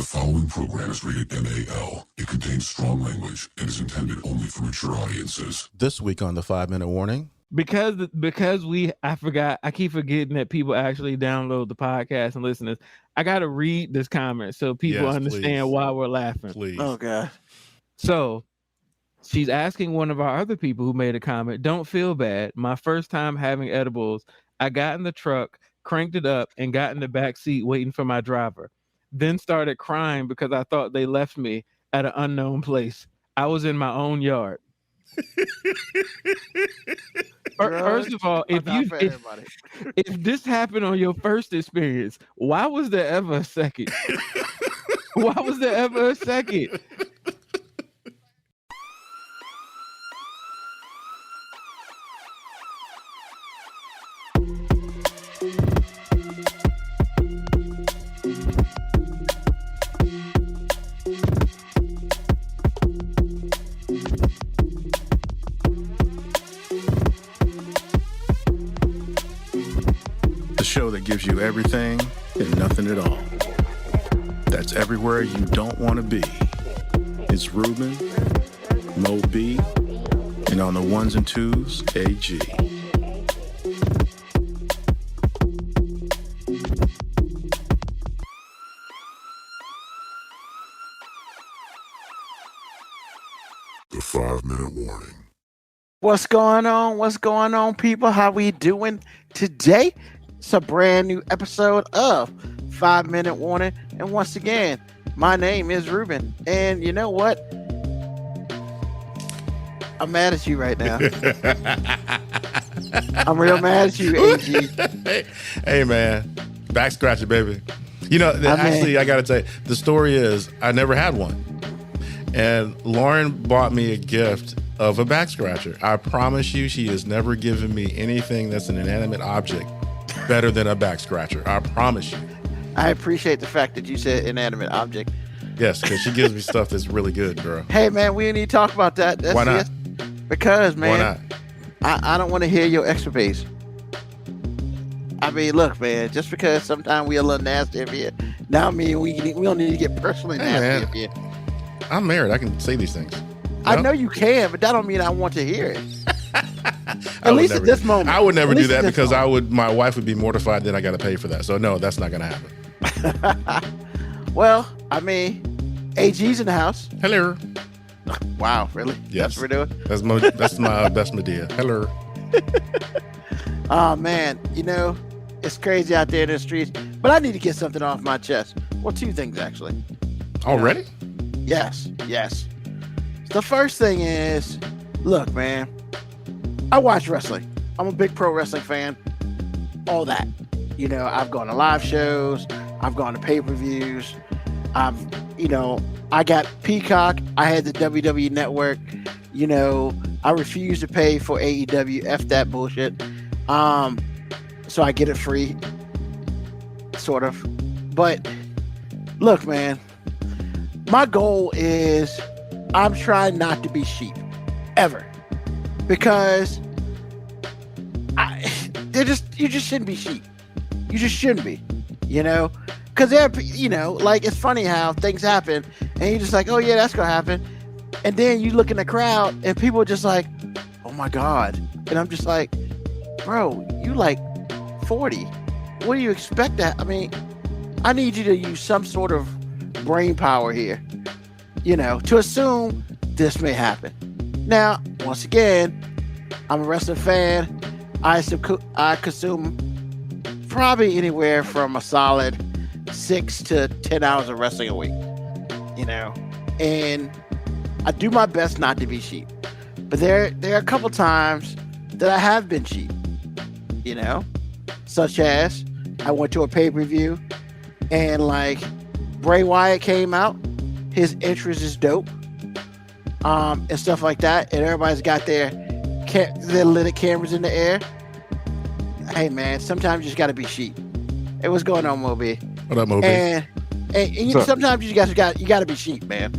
following program is rated MAL. It contains strong language and is intended only for mature audiences. This week on the 5-minute warning. Because I keep forgetting that people actually download the podcast and listen to this. I got to read this comment so people understand why we're laughing. Please. Oh, God. So she's asking one of our other people who made a comment, don't feel bad. My first time having edibles, I got in the truck, cranked it up, and got in the back seat waiting for my driver. Then started crying because I thought they left me at an unknown place. I was in my own yard. First of all, if this happened on your first experience, why was there ever a second? Why was there ever a second? Show that gives you everything and nothing at all. That's everywhere you don't want to be. It's Ruben, MoeB, and on the ones and twos, AG. The 5-minute warning. What's going on? What's going on, people? How we doing today? It's a brand new episode of 5-minute warning. And once again, my name is Ruben. And you know what? I'm mad at you right now. I'm real mad at you, AG. Hey, man. Back scratcher, baby. You know, actually, I got to tell you, the story is I never had one. And Lauren bought me a gift of a back scratcher. I promise you, she has never given me anything that's an inanimate object better than a back scratcher. I promise you. I appreciate the fact that you said inanimate object. Yes, because she gives me stuff that's really good, girl. Hey, man, we need to talk about that. Why not? Because, man, why not? I don't want to hear your escapades. I mean, look, man, just because sometimes we a little nasty up here, now I mean we don't need to get personally nasty up here. I'm married. I can say these things. I know you can, but that don't mean I want to hear it. At least at this moment. I would never do that because my wife would be mortified that I got to pay for that. So no, that's not going to happen. Well, I mean, AG's in the house. Hello. Wow, really? Yes. That's what we're doing? That's my best Medea. Hello. Oh, man. You know, it's crazy out there in the streets, but I need to get something off my chest. Well, two things, actually. Already? Yes. The first thing is, look, man, I watch wrestling. I'm a big pro wrestling fan. All that. You know, I've gone to live shows. I've gone to pay-per-views. I got Peacock. I had the WWE Network. You know, I refuse to pay for AEW. F that bullshit. So I get it free. Sort of. But, look, man, my goal is I'm trying not to be sheep. Ever. Because you just shouldn't be sheep. You just shouldn't be, you know? Because it's funny how things happen and you're just like, oh yeah, that's gonna happen. And then you look in the crowd and people are just like, oh my God. And I'm just like, bro, you like 40. What do you expect that? I mean, I need you to use some sort of brain power here, you know, to assume this may happen. Now, once again, I'm a wrestling fan. I consume probably anywhere from a solid 6 to 10 hours of wrestling a week, you know, and I do my best not to be sheep. But there are a couple times that I have been sheep, you know, such as I went to a pay-per-view and like Bray Wyatt came out. His entrance is dope. And stuff like that, and everybody's got their lit cameras in the air. Hey man, sometimes you just gotta be sheep. Hey, what's going on, MoeB? What up, MoeB? And sometimes you gotta be sheep, man.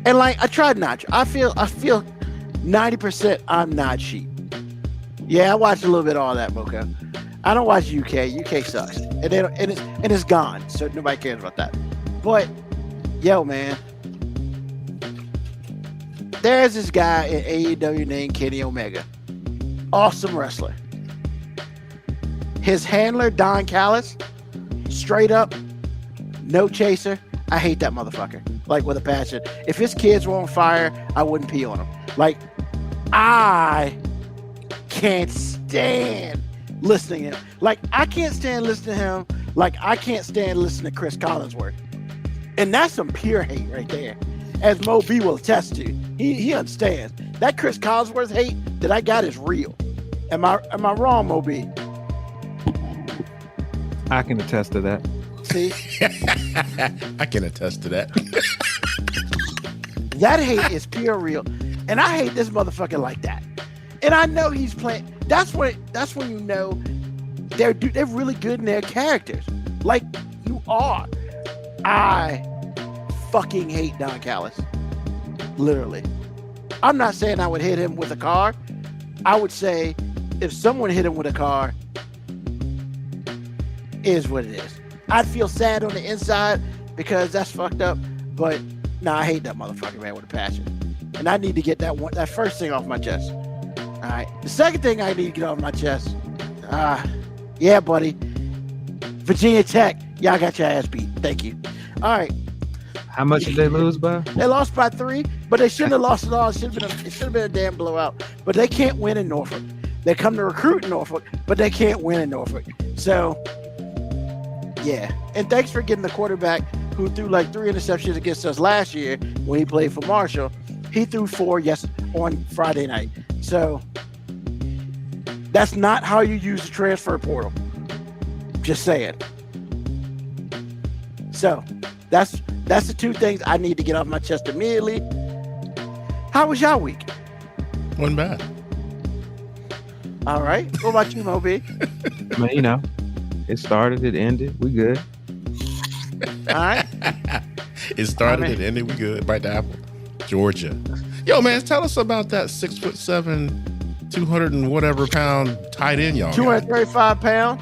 And like I tried not to. I feel 90% I'm not sheep. Yeah, I watched a little bit of all that, Mocha. I don't watch UK. UK sucks, and it's gone, so nobody cares about that. But yo, man, there's this guy in AEW named Kenny Omega. Awesome wrestler. His handler, Don Callis, straight up, no chaser. I hate that motherfucker. Like, with a passion. If his kids were on fire, I wouldn't pee on him. Like, I can't stand listening to him. Like, I can't stand listening to him. Like, I can't stand listening to Chris Collinsworth. And that's some pure hate right there. As MoeB will attest to. He understands. That Chris Collinsworth hate that I got is real. Am I wrong, MoeB? I can attest to that. See? I can attest to that. That hate is pure real. And I hate this motherfucker like that. And I know he's playing. That's when you know they're really good in their characters. Like you are. I fucking hate Don Callis. Literally. I'm not saying I would hit him with a car. I would say if someone hit him with a car, is what it is. I'd feel sad on the inside because that's fucked up. But nah, I hate that motherfucker, man, with a passion. And I need to get that first thing off my chest. All right. The second thing I need to get off my chest. Yeah, buddy. Virginia Tech. Y'all got your ass beat. Thank you. All right. How much did they lose by? They lost by 3, but they shouldn't have lost at all. It should have been a damn blowout. But they can't win in Norfolk. They come to recruit in Norfolk, but they can't win in Norfolk. So, yeah. And thanks for getting the quarterback who threw like 3 interceptions against us last year when he played for Marshall. He threw 4 on Friday night. So, that's not how you use the transfer portal. Just saying. So, that's the 2 things I need to get off my chest immediately. How was y'all week? Wasn't bad. All right. What about you, MoeB? I mean, you know, it started, it ended. We good. All right. It started, it ended. We good. Bite the apple. Georgia. Yo, man, tell us about that 6'7", 200 and whatever pound tight end y'all. 235 pound.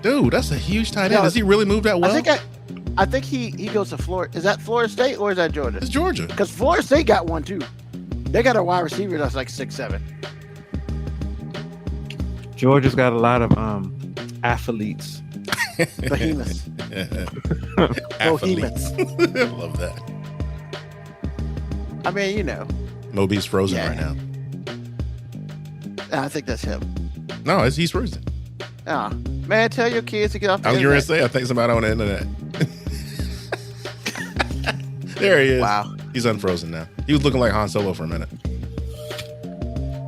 Dude, that's a huge tight end. Does he really move that well? I think he goes to Florida. Is that Florida State or is that Georgia? It's Georgia. Because Florida State got one too. They got a wide receiver that's like 6'7". Georgia's got a lot of athletes. Behemoths. Behemoths. I love that. I mean, you know. MoeB's frozen right now. I think that's him. No, he's frozen. Oh, man, tell your kids to get off the internet. I was going to say, I think somebody on the internet. There he is. Wow. He's unfrozen now. He was looking like Han Solo for a minute.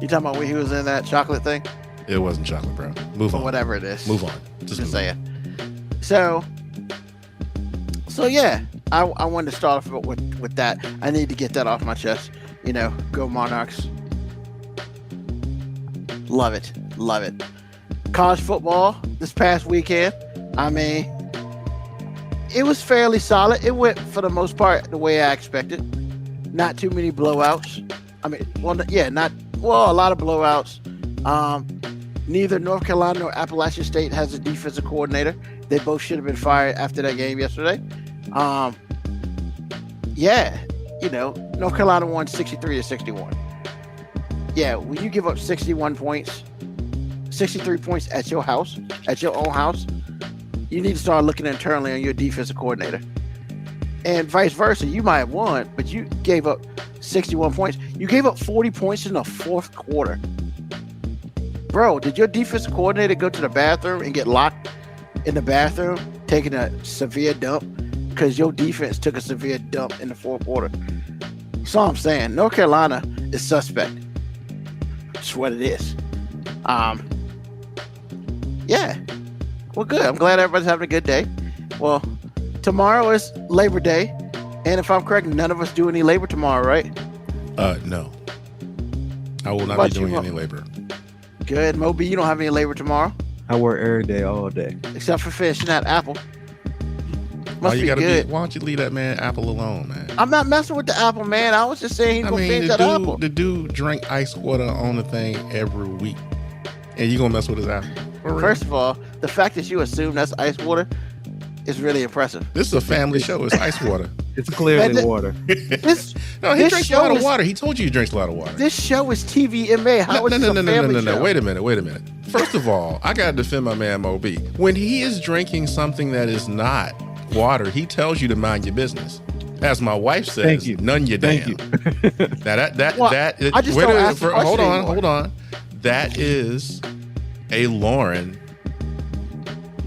You talking about when he was in that chocolate thing? It wasn't chocolate, bro. Move on. Whatever it is. Move on. Just saying. So yeah, I wanted to start off with that. I need to get that off my chest. You know, go Monarchs. Love it. Love it. College football this past weekend. I mean, it was fairly solid. It went, for the most part, the way I expected. Not too many blowouts. I mean, a lot of blowouts. Neither North Carolina nor Appalachian State has a defensive coordinator. They both should have been fired after that game yesterday. Yeah, you know, North Carolina won 63-61. Yeah, when you give up 61 points, 63 points at your house, at your own house, you need to start looking internally on your defensive coordinator. And vice versa, you might have won, but you gave up 61 points. You gave up 40 points in the fourth quarter. Bro, did your defensive coordinator go to the bathroom and get locked in the bathroom, taking a severe dump? Because your defense took a severe dump in the fourth quarter. That's all I'm saying. North Carolina is suspect. That's what it is. Yeah. Well, good. I'm glad everybody's having a good day. Well, tomorrow is Labor Day. And if I'm correct, none of us do any labor tomorrow, right? No. I will not be doing any labor. Good. MoeB, you don't have any labor tomorrow? I work every day, all day. Except for finishing that apple. Why don't you leave that man apple alone, man? I'm not messing with the apple, man. I was just saying he's going to finish that apple. The dude drink ice water on the thing every week. And you going to mess with his apple? First of all, the fact that you assume that's ice water is really impressive. This is a family show. It's ice water. It's clearly water. This No, he This drinks a show lot of is- water. He told you he drinks a lot of water. this show is TVMA. How is this a family show? Wait a minute. First of all, I gotta defend my man MoeB. When he is drinking something that is not water, he tells you to mind your business. As my wife says, Thank you. none you Thank damn. you. Now Well, I just don't ask the hold question anymore. on. That is a Lauren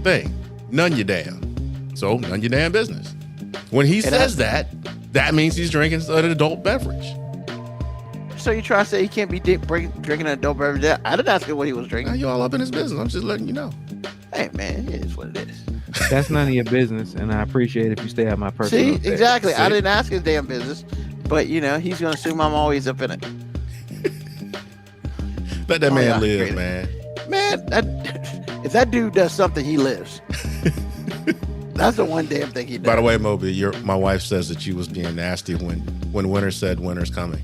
thing. None you damn. So none your damn business. When he says that means he's drinking an adult beverage. So you try to say he can't be drinking an adult beverage? I didn't ask him what he was Now drinking. you all up in his business. I'm just letting you know. Hey man, it is what it is. That's none of your business, and I appreciate if you stay out my personal. See, affairs. exactly. I See? didn't ask his damn business, but he's gonna assume I'm always up in it. Let that Oh, man yeah, live, great. man. Man, if that dude does something, he lives. That's the one damn thing he does. By the way, MoeB, my wife says that you was being nasty when Winter said winter's coming.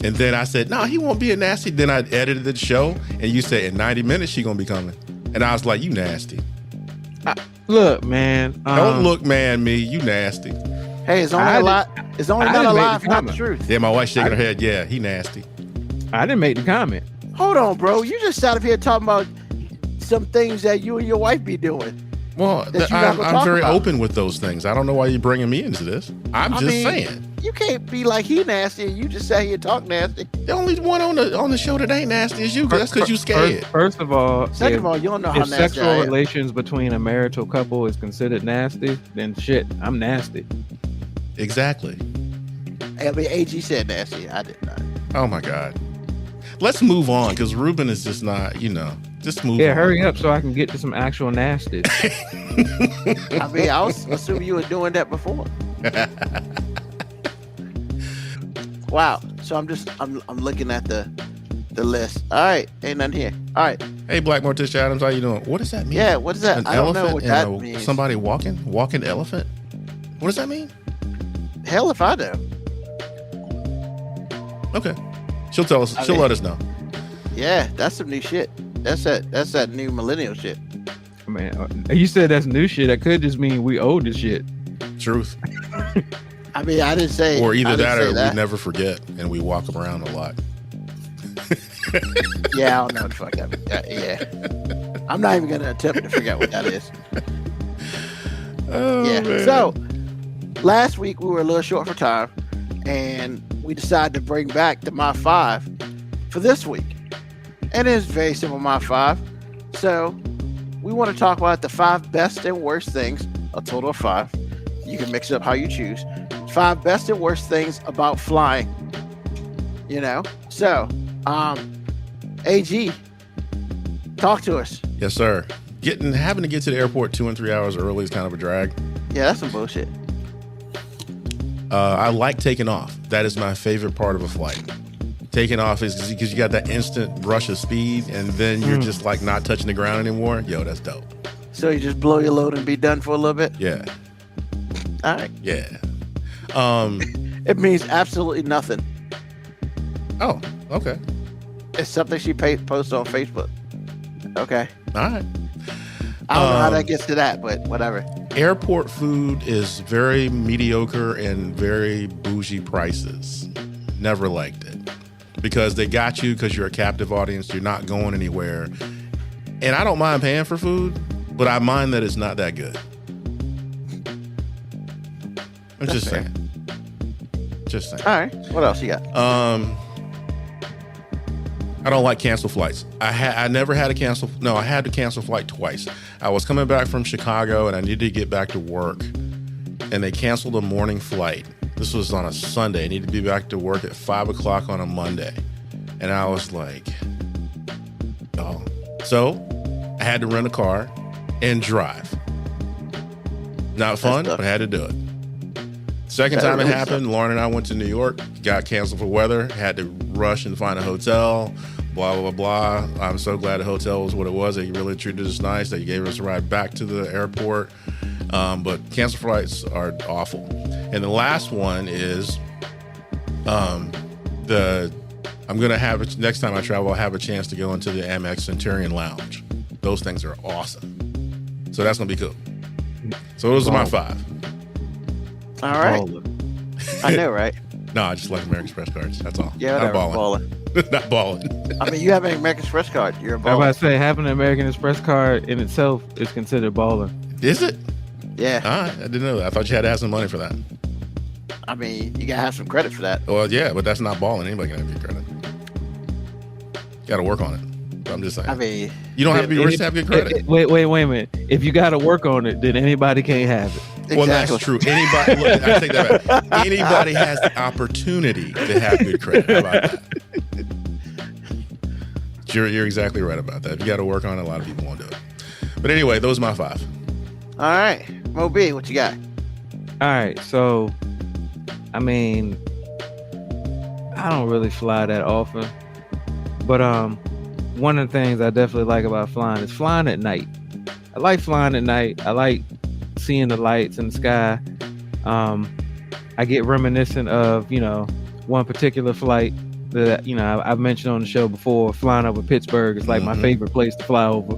And then I said, no, he won't be a nasty. Then I edited the show, and you said in 90 minutes she gonna be coming. And I was like, you nasty. Look, man. Don't look, man, me. You nasty. Hey, it's only I a did- lie. It's only I not a didn't make lie, the if not the comment. truth. Yeah, my wife shaking her head. Yeah, he nasty. I didn't make the comment. Hold on, bro. You just sat up here talking about some things that you and your wife be doing. Well, That you're not I'm gonna talk very about. open with those things. I don't know why you're bringing me into this. I'm I just mean, saying. You can't be like he nasty and you just sat here and talk nasty. The only one on the show that ain't nasty is you. That's because you scared. First of all, Second of all, you don't know how if nasty I sexual am. relations between a marital couple is considered nasty, then shit, I'm nasty. Exactly. I mean, AG said nasty. I did not. Oh my God. Let's move on because Ruben is just not, just move Yeah, on. hurry up so I can get to some actual nasty. I mean, I was assuming you were doing that before. Wow. So I'm looking at the list. All right, ain't nothing here. All right. Hey, Black Morticia Adams, how you doing? What does that mean? Yeah, what is that? An I don't know elephant what and that a- means. Somebody walking elephant? What does that mean? Hell if I know. Okay. She'll tell us. I She'll mean- let us know. Yeah, that's some new shit. That's that new millennial shit. Man, you said that's new shit. That could just mean we old as shit. Truth. I mean, I didn't say. Or either I didn't that or say that. we never forget and we walk around a lot. Yeah, I don't know what the fuck that means. Yeah. I'm not even gonna attempt to figure out what that is. Oh, Yeah. man. So last week we were a little short for time, and we decided to bring back the My Five for this week. And it's very simple, My Five. So we want to talk about the 5 best and worst things, a total of 5. You can mix it up how you choose. 5 best and worst things about flying. So, AG, talk to us. Yes, sir. Having to get to the airport 2 and 3 hours early is kind of a drag. Yeah, that's some bullshit. I like taking off. That is my favorite part of a flight. Taking off is because you got that instant rush of speed, and then you're just like not touching the ground anymore. Yo, that's dope. So you just blow your load and be done for a little bit? Yeah, All right. yeah. It means absolutely nothing. Oh, okay. It's something she posts on Facebook. Okay. All right. I don't know how that gets to that, but whatever. Airport food is very mediocre and very bougie prices. Never liked it because they got you because you're a captive audience. You're not going anywhere. And I don't mind paying for food, but I mind that it's not that good. I'm just fair. saying. Just saying. All right. What else you got? I don't like cancel flights. I never had a cancel. No, I had to cancel flight twice. I was coming back from Chicago and I needed to get back to work, and they canceled a morning flight. This was on a Sunday. I needed to be back to work at 5:00 on a Monday, and I was like, oh. So I had to rent a car and drive. Not fun, tough. but I had to do it. Second That time it really happened, Lauren and I went to New York, got canceled for weather, had to rush and find a hotel, blah, blah, blah, blah. I'm so glad the hotel was what it was. They really treated us nice. They gave us a ride back to the airport. But cancel flights are awful. And the last one is I'm going to have, next time I travel, I'll have a chance to go into the Amex Centurion Lounge. Those things are awesome. So that's going to be cool. So those are my 5. All right. Baller. I know, right? No, I just like American Express cards. That's all. Yeah, Not whatever. balling. Balling. Not balling. I mean, you have an American Express card. You're a I'm about baller. to say having an American Express card in itself is considered balling. Is it? Yeah. All right. I didn't know that. I thought you had to have some money for that. I mean, you gotta have some credit for that. Well, yeah, but that's not balling. Anybody can have your credit. Got to work on it. But I'm just saying. I mean, You don't have to be rich to have good credit. Wait a minute. If you got to work on it, then anybody can't have it. exactly. Well, that's true. Anybody, look, I take that back. Anybody has the opportunity to have good credit. How about that? You're exactly right about that. If you got to work on it, a lot of people won't do it. But anyway, those are my 5. All right, MoeB, what you got? All right, so I mean, I don't really fly that often, but one of the things I definitely like about flying is flying at night. I like flying at night. I like seeing the lights in the sky. I get reminiscent of, one particular flight that, I've mentioned on the show before, flying over Pittsburgh. It's like my favorite place to fly over,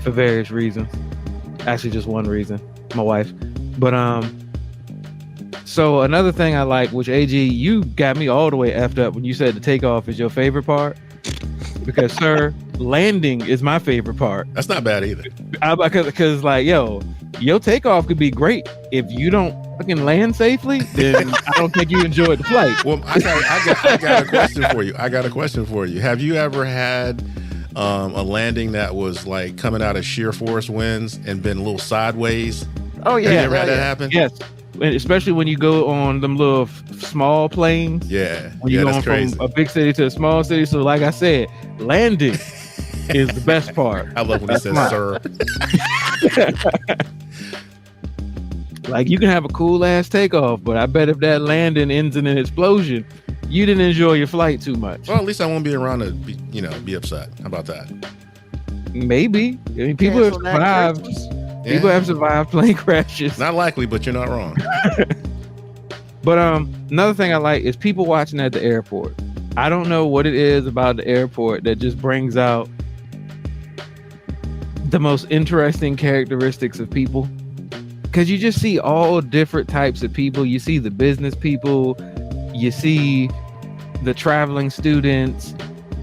for various reasons. Actually, just one reason, my wife. But so another thing I like, which AG, you got me all the way effed up when you said the takeoff is your favorite part, because sir, landing is my favorite part. That's not bad either. Because like, your takeoff could be great. If you don't fucking land safely, then I don't think you enjoyed the flight. Well, I got a question for you. I got a question for you. Have you ever had a landing that was like coming out of sheer force winds and been a little sideways? Oh yeah, Have you ever had that happen? Yes, and especially when you go on them little small planes. Yeah, When you're going crazy. from a big city to a small city. So like I said, landing is the best part. I love when he says "sir." Like, you can have a cool ass takeoff, but I bet if that landing ends in an explosion, you didn't enjoy your flight too much. Well, at least I won't be around to be upset. How about that? Maybe. I mean, people have survived. Yeah. People have survived plane crashes. Not likely, but you're not wrong. But another thing I like is people watching at the airport. I don't know what it is about the airport that just brings out the most interesting characteristics of people. Because you just see all different types of people. You see the business people. You see the traveling students.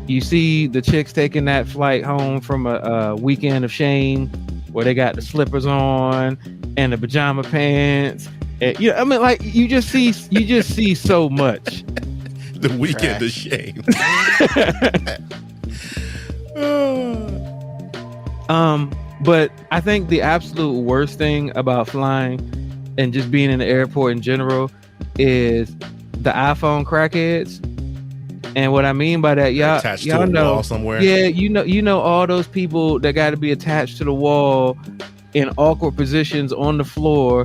You see the chicks taking that flight home from a weekend of shame, where they got the slippers on and the pajama pants. And, I mean, like, you just see so much. The weekend of shame. But I think the absolute worst thing about flying and just being in the airport in general is the iPhone crackheads. And what I mean by that, y'all to a know wall somewhere. Yeah, you know all those people that got to be attached to the wall in awkward positions on the floor.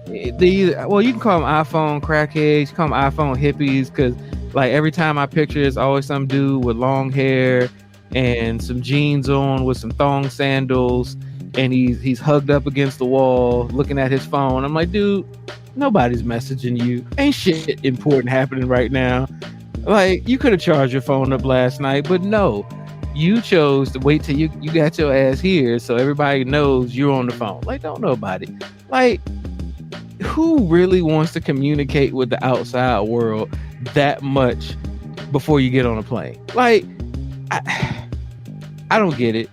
You can call them iPhone crackheads, you can call them iPhone hippies, because like every time I picture, it's always some dude with long hair and some jeans on with some thong sandals, and he's hugged up against the wall looking at his phone. I'm like, dude, nobody's messaging you. Ain't shit important happening right now. Like, you could have charged your phone up last night, but no, you chose to wait till you got your ass here so everybody knows you're on the phone. Like, don't nobody. Like, who really wants to communicate with the outside world that much before you get on a plane? Like, I don't get it.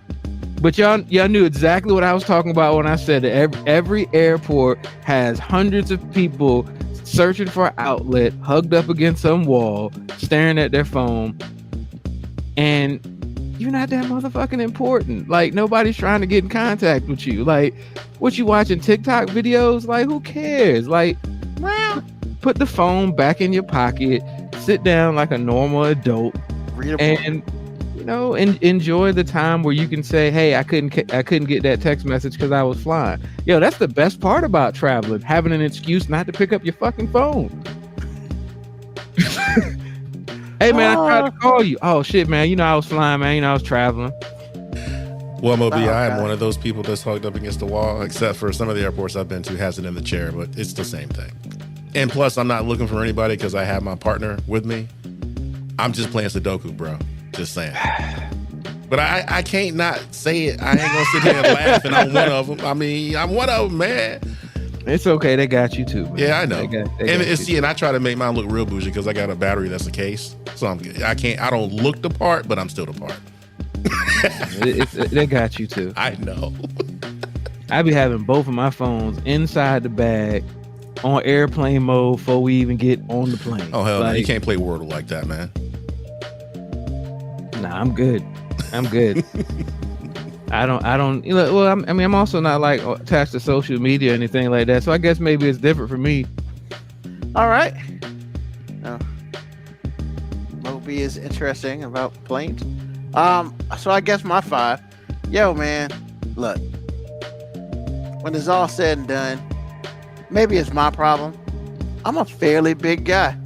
But y'all knew exactly what I was talking about when I said that every airport has hundreds of people searching for an outlet, hugged up against some wall, staring at their phone, and you're not that motherfucking important. Like, nobody's trying to get in contact with you. Like, what you watching TikTok videos? Like, who cares? Like, put the phone back in your pocket, sit down like a normal adult, and enjoy the time where you can say, hey, I couldn't get that text message because I was flying. Yo, that's the best part about traveling, having an excuse not to pick up your fucking phone. Hey man, I tried to call you. Oh shit, man, I was flying, man. I was traveling. Well, MoeB, I am one of those people that's hugged up against the wall, except for some of the airports I've been to has it in the chair, but it's the same thing. And plus, I'm not looking for anybody because I have my partner with me. I'm just playing Sudoku, bro. Just saying. But I can't not say it. I ain't gonna sit here and laugh, and I'm one of them. I mean, I'm one of them, man. It's okay. They got you too, man. Yeah, I know. They got And I try to make mine look real bougie because I got a battery that's a case. So I don't look the part, but I'm still the part. They got you too. I know. I be having both of my phones inside the bag on airplane mode before we even get on the plane. Oh hell no, you can't play Wordle like that, man. Nah, I'm good. I don't. Well, I'm also not like attached to social media or anything like that. So I guess maybe it's different for me. All right. MoeB is interesting about planes. So I guess my 5. Yo, man, look. When it's all said and done, maybe it's my problem. I'm a fairly big guy.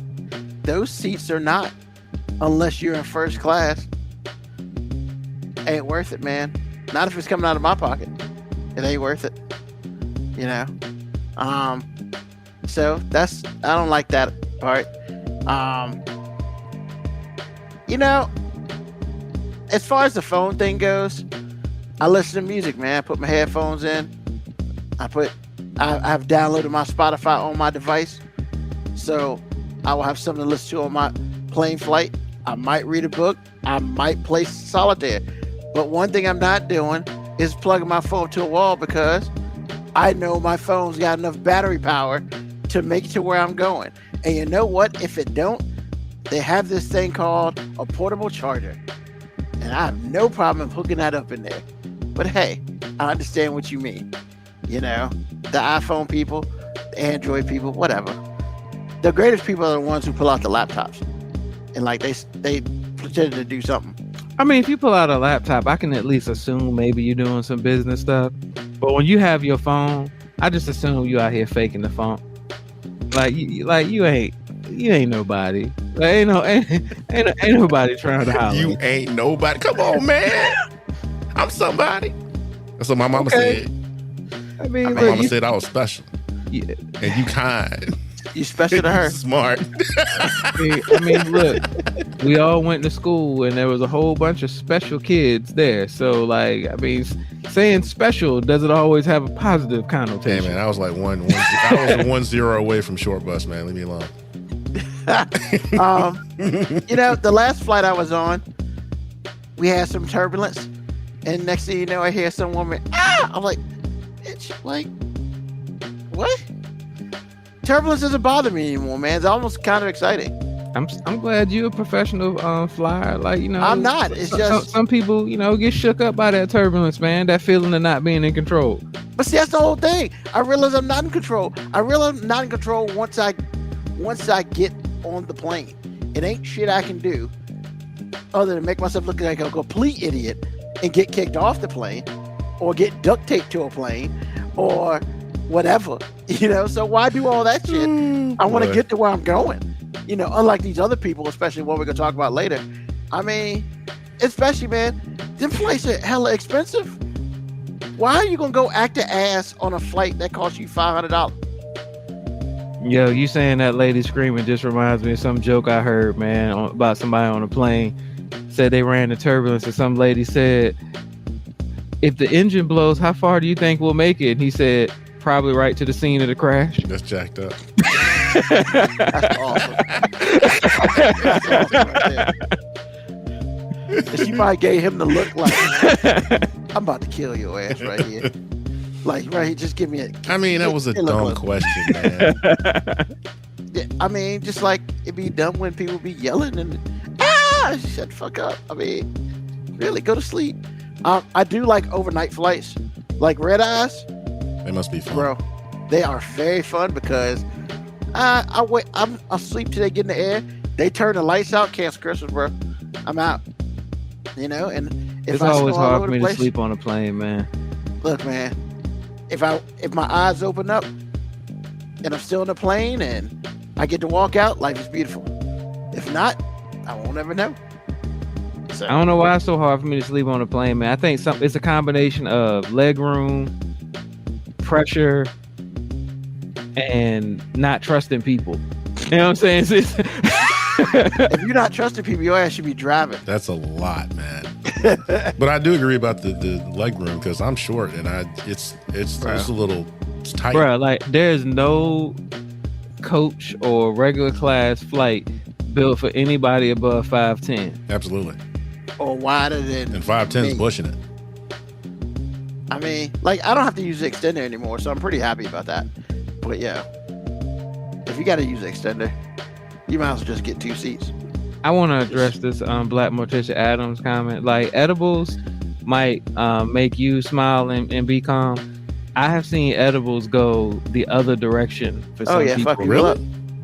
Those seats are not, unless you're in first class. Ain't worth it, man. Not if it's coming out of my pocket. It ain't worth it. You know? So I don't like that part. You know, as far as the phone thing goes, I listen to music, man. I put my headphones in. I've downloaded my Spotify on my device. So I will have something to listen to on my plane flight. I might read a book. I might play solitaire. But one thing I'm not doing is plugging my phone to a wall because I know my phone's got enough battery power to make it to where I'm going. And you know what? If it don't, they have this thing called a portable charger. And I have no problem hooking that up in there. But hey, I understand what you mean. You know, the iPhone people, the Android people, whatever. The greatest people are the ones who pull out the laptops. And like they pretend to do something. I mean, if you pull out a laptop, I can at least assume maybe you're doing some business stuff. But when you have your phone, I just assume you out here faking the phone. Like you ain't nobody. Like, ain't nobody trying to holler. You ain't nobody. Come on, man. I'm somebody. That's what my mama said. I mean, my mama said I was special. Yeah. And you kind. You special to her. Smart. I mean, look, we all went to school and there was a whole bunch of special kids there. So, like, I mean, saying special doesn't always have a positive connotation. Hey, man, I was like I was 1-0 away from short bus, man. Leave me alone. You know, the last flight I was on, we had some turbulence. And next thing you know, I hear some woman, I'm like, bitch, like, what? Turbulence doesn't bother me anymore, man. It's almost kind of exciting. I'm glad you're a professional flyer. Like, you know, I'm not. It's just some people, you know, get shook up by that turbulence, man. That feeling of not being in control. But see, that's the whole thing. I realize I'm not in control. I realize I'm not in control once I get on the plane. It ain't shit I can do other than make myself look like a complete idiot and get kicked off the plane or get duct taped to a plane or whatever, you know. So why do all that shit? I want to get to where I'm going, you know, unlike these other people, especially what we're gonna talk about later. I mean, especially, man, them flights are hella expensive. Why are you gonna go act the ass on a flight that costs you $500? Yo, you saying that lady screaming just reminds me of some joke I heard, man, about somebody on a plane. Said they ran the turbulence and some lady said, if the engine blows, how far do you think we'll make it? And he said, probably right to the scene of the crash. That's jacked up. That's awesome. That's awesome right there. She probably gave him the look like, I'm about to kill your ass right here. Like, right here, just give me a... I mean, that was a dumb question, man. Yeah, I mean, just like it'd be dumb when people be yelling and shut the fuck up. I mean, really, go to sleep. I do like overnight flights, like red eyes. They must be fun, bro. They are very fun because I'm asleep till they get in the air. They turn the lights out, cancel Christmas, bro. I'm out. You know, and if it's always hard for me to sleep on a plane, man. Look, man, if my eyes open up and I'm still in the plane and I get to walk out, life is beautiful. If not, I won't ever know. So. I don't know why it's so hard for me to sleep on a plane, man. I think it's a combination of leg room, pressure, and not trusting people. You know what I'm saying? If you're not trusting people, your ass should be driving. That's a lot, man. But I do agree about the leg room because I'm short and it's a little tight. Bro, like there's no coach or regular class flight built for anybody above 5'10". Absolutely. Or wider than. And 5'10 is me. pushing it. I mean, like I don't have to use the extender anymore, so I'm pretty happy about that. But yeah, if you got to use the extender, you might as well just get 2 seats. I want to address this Black Morticia Adams comment. Like edibles might make you smile and be calm. I have seen edibles go the other direction for some people. Fuck people up.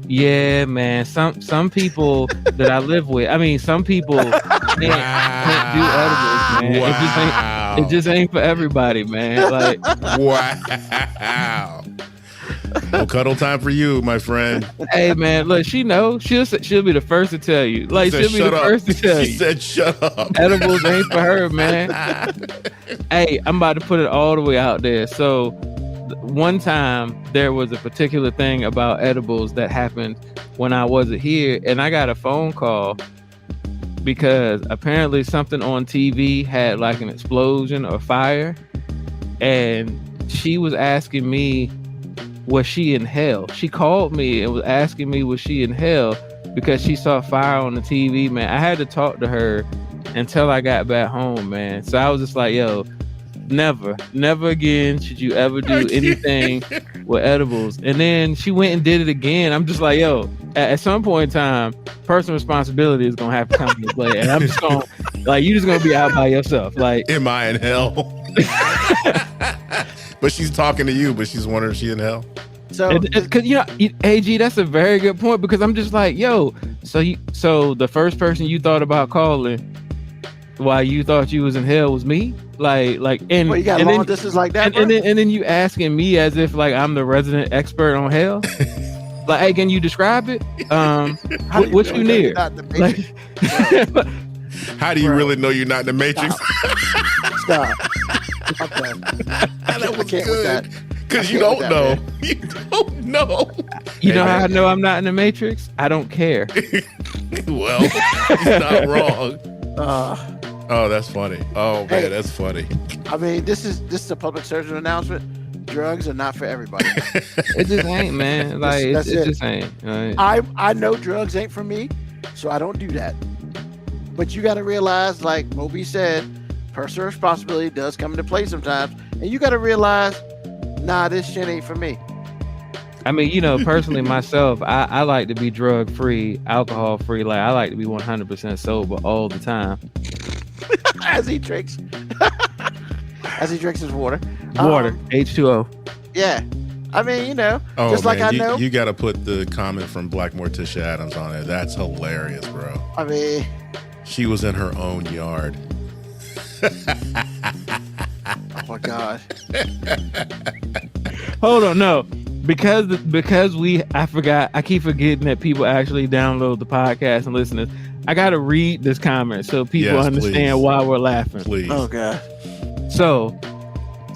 Yeah, man. Some people that I live with. I mean, some people can't do edibles, man. Wow. It just ain't for everybody, man. Like, wow. No cuddle time for you, my friend. hey, man. Look, she knows. She'll be the first to tell you. Like, she'll be the first to tell She you. said, "Shut up." Edibles ain't for her, man. Hey, I'm about to put it all the way out there. So, one time there was a particular thing about edibles that happened when I wasn't here, and I got a phone call because apparently something on TV had like an explosion or fire, and she was asking me, was she in hell? She called me and was asking me, was she in hell, because she saw fire on the TV, man. I had to talk to her until I got back home, man. So I was just like, yo, never again should you ever do anything with edibles. And then she went and did it again. I'm just like, yo, at some point in time, personal responsibility is gonna have to come into play, and I'm just gonna like, you just gonna be out by yourself. Like, am I in hell? But she's talking to you, but she's wondering if she's in hell. So, because AG, that's a very good point, because I'm just like, yo, so the first person you thought about calling while you thought you was in hell was me? Like, and well, you got long distance like that, and then you asking me as if like I'm the resident expert on hell. Like, hey, can you describe it? What you near? Like, how do you really know you're not in the Matrix? Stop. Okay. That was good. good. Because you don't know. You don't know. You know how I know I'm not in the Matrix? I don't care. Well, he's not wrong. Oh, that's funny. Oh man, Hey. that's funny. I mean, this is a public service announcement. Drugs are not for everybody. It just ain't, man. Like, it just ain't. Right? I know drugs ain't for me, so I don't do that. But you got to realize, like MoeB said, personal responsibility does come into play sometimes, and you got to realize, nah, this shit ain't for me. I mean, personally myself, I like to be drug free, alcohol free. Like, I like to be 100% sober all the time. As he drinks his water. H2O. Yeah. I mean, Oh, just like man, I know. you got to put the comment from Black Morticia Adams on there. That's hilarious, bro. I mean, She was in her own yard. oh my God. Hold on, no. Because I forgot, I keep forgetting that people actually download the podcast and listen to this. I got to read this comment so people understand why we're laughing. Please. Oh God. So,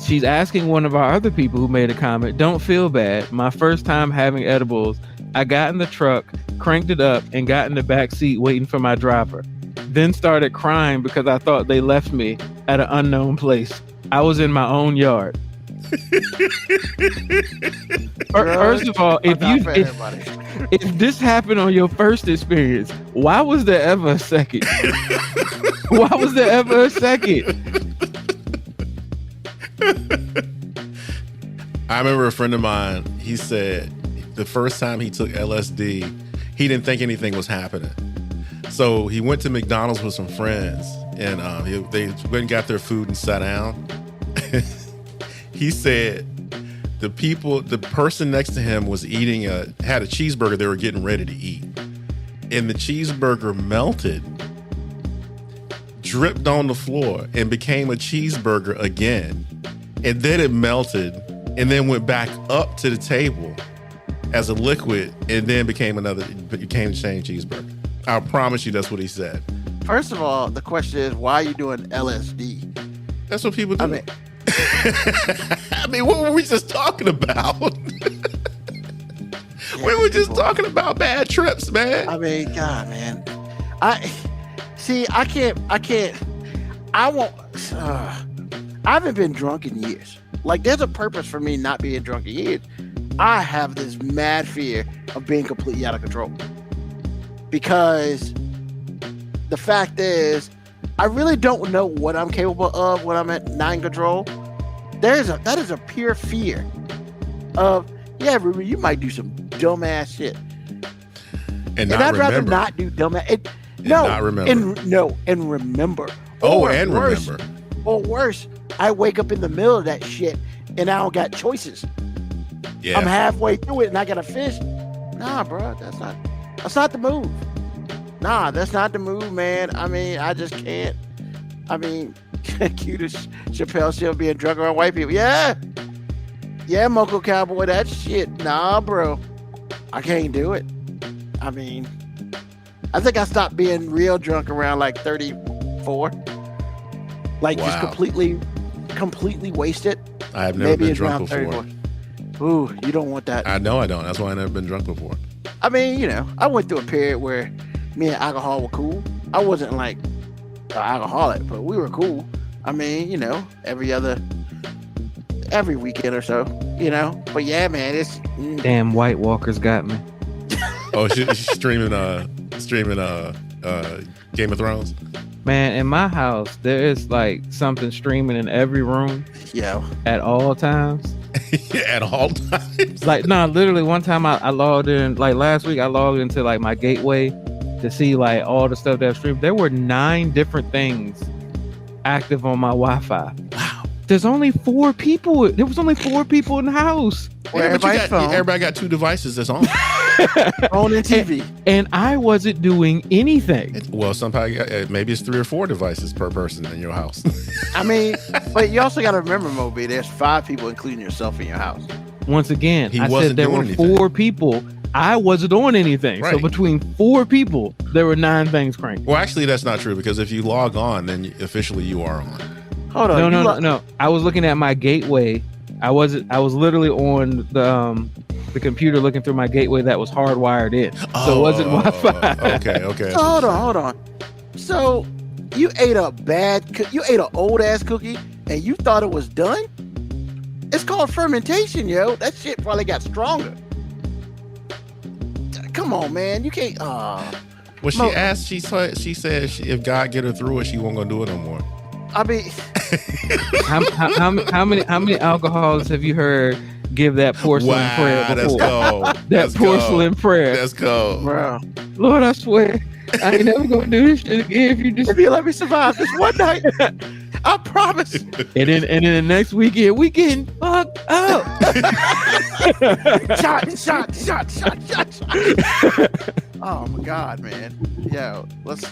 she's asking one of our other people who made a comment, don't feel bad. My first time having edibles, I got in the truck, cranked it up, and got in the back seat waiting for my driver. Then started crying because I thought they left me at an unknown place. I was in my own yard. First of all, if this happened on your first experience, why was there ever a second? Why was there ever a second? I remember a friend of mine, he said the first time he took LSD, he didn't think anything was happening. So he went to McDonald's with some friends, and they went and got their food and sat down. He said the person next to him was had a cheeseburger they were getting ready to eat. And the cheeseburger melted, dripped on the floor, and became a cheeseburger again. And then it melted and then went back up to the table as a liquid and then became the same cheeseburger. I promise you that's what he said. First of all, the question is, why are you doing LSD? That's what people do. I mean, I mean, what were we just talking about? We were just talking about bad trips, man. I mean, God, man. I can't. I won't. I haven't been drunk in years. Like, there's a purpose for me not being drunk in years. I have this mad fear of being completely out of control. Because the fact is, I really don't know what I'm capable of when I'm not in control. That is a pure fear of, yeah, Ruby, you might do some dumbass shit. And I'd rather not do dumbass. Not remember. And remember. Remember. Or worse, I wake up in the middle of that shit and I don't got choices. Yeah. I'm halfway through it and I gotta fish. Nah, bro, that's not the move. Nah, that's not the move, man. I mean, I just can't. I mean, cute as Chappelle still being drunk around white people. Yeah, Moco Cowboy, that shit. Nah, bro, I can't do it. I mean, I think I stopped being real drunk around like 34. Like, just completely wasted. I have never been drunk before. 34. Ooh, you don't want that. I know I don't. That's why I never been drunk before. I mean, you know, I went through a period where me and alcohol were cool. I wasn't like an alcoholic, but we were cool. I mean, you know, every weekend or so, you know. But yeah, man, it's Damn, White Walkers got me. Oh, she's streaming Game of Thrones. Man, in my house, there is like something streaming in every room. Yeah. At all times. At all times. Like, no, literally one time I logged in, like last week I logged into like my gateway to see like all the stuff that streamed. There were 9 different things active on my Wi-Fi. Wow. There's only 4 people. There was only 4 people in the house. Well, everybody got 2 devices that's on. Phone and TV. And I wasn't doing anything. Well, maybe it's 3 or 4 devices per person in your house. I mean, but you also got to remember, MoeB, there's 5 people, including yourself, in your house. Once again, I wasn't said there were doing 4 anything. people. I wasn't on anything. Right. So between 4 people, there were 9 things cranked. Well, actually, that's not true, because if you log on, then officially you are on. Hold on. No. I was looking at my gateway. I was literally on the computer looking through my gateway that was hardwired in. So it wasn't Wi-Fi. Okay. So hold on. So you ate an old ass cookie and you thought it was done? It's called fermentation, yo. That shit probably got stronger. Come on, man. You can't. Well, she said if God get her through it, she won't gonna do it no more. I mean, how many alcoholics have you heard give that porcelain prayer before? That's cold. That porcelain prayer. That's cold. bro. Lord, I swear, I ain't never gonna do this shit again If you let me survive this one night, I promise. And then the next weekend, we getting fucked up. Shot. Oh my God, man. Yo, that's.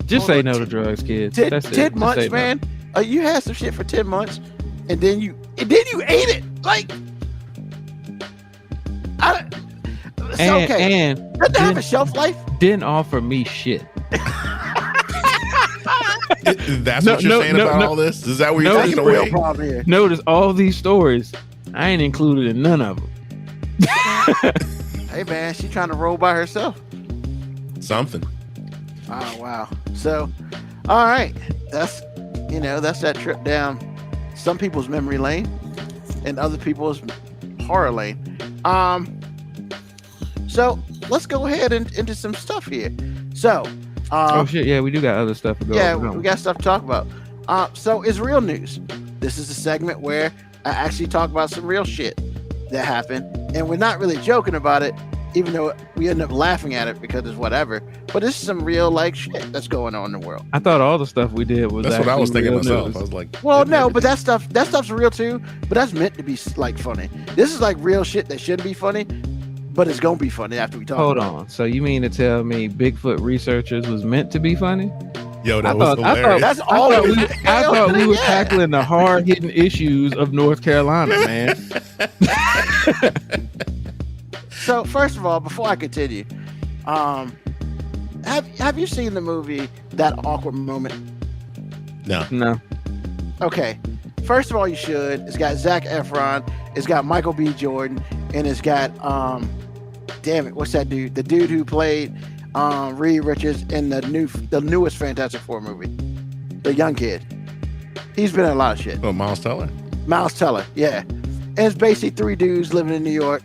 Just say no to drugs, kids. 10 months, man. You had some shit for 10 months, and then you ate it. Like, it's okay. And Doesn't have a shelf life. Didn't offer me shit. That's what you're saying about all this? Is that what you're taking real away? problem here. Notice all these stories, I ain't included in none of them. Hey, man, she trying to roll by herself. Something. Oh, wow. So, all right. That's that trip down some people's memory lane and other people's horror lane. So let's go ahead and into some stuff here. So, oh shit, yeah, we do got other stuff to go over. We got stuff to talk about. So it's real news. This is a segment where I actually talk about some real shit that happened, and we're not really joking about it, even though we end up laughing at it because it's whatever. But this is some real like shit that's going on in the world. I thought all the stuff we did was. That's what I was thinking myself. News. I was like, well, no, but that stuff's real too. But that's meant to be like funny. This is like real shit that shouldn't be funny, but it's gonna be funny after we talk. Hold about on. So you mean to tell me Bigfoot researchers was meant to be funny? Yo, that was hilarious. That's all. I thought we were tackling the hard hitting issues of North Carolina, man. So first of all, before I continue, have you seen the movie That Awkward Moment? No. Okay. First of all, you should. It's got Zac Efron. It's got Michael B. Jordan, and it's got damn it, what's that dude? The dude who played Reed Richards in the newest Fantastic Four movie, the young kid. He's been in a lot of shit. Oh, Miles Teller. Miles Teller, yeah. And it's basically 3 dudes living in New York.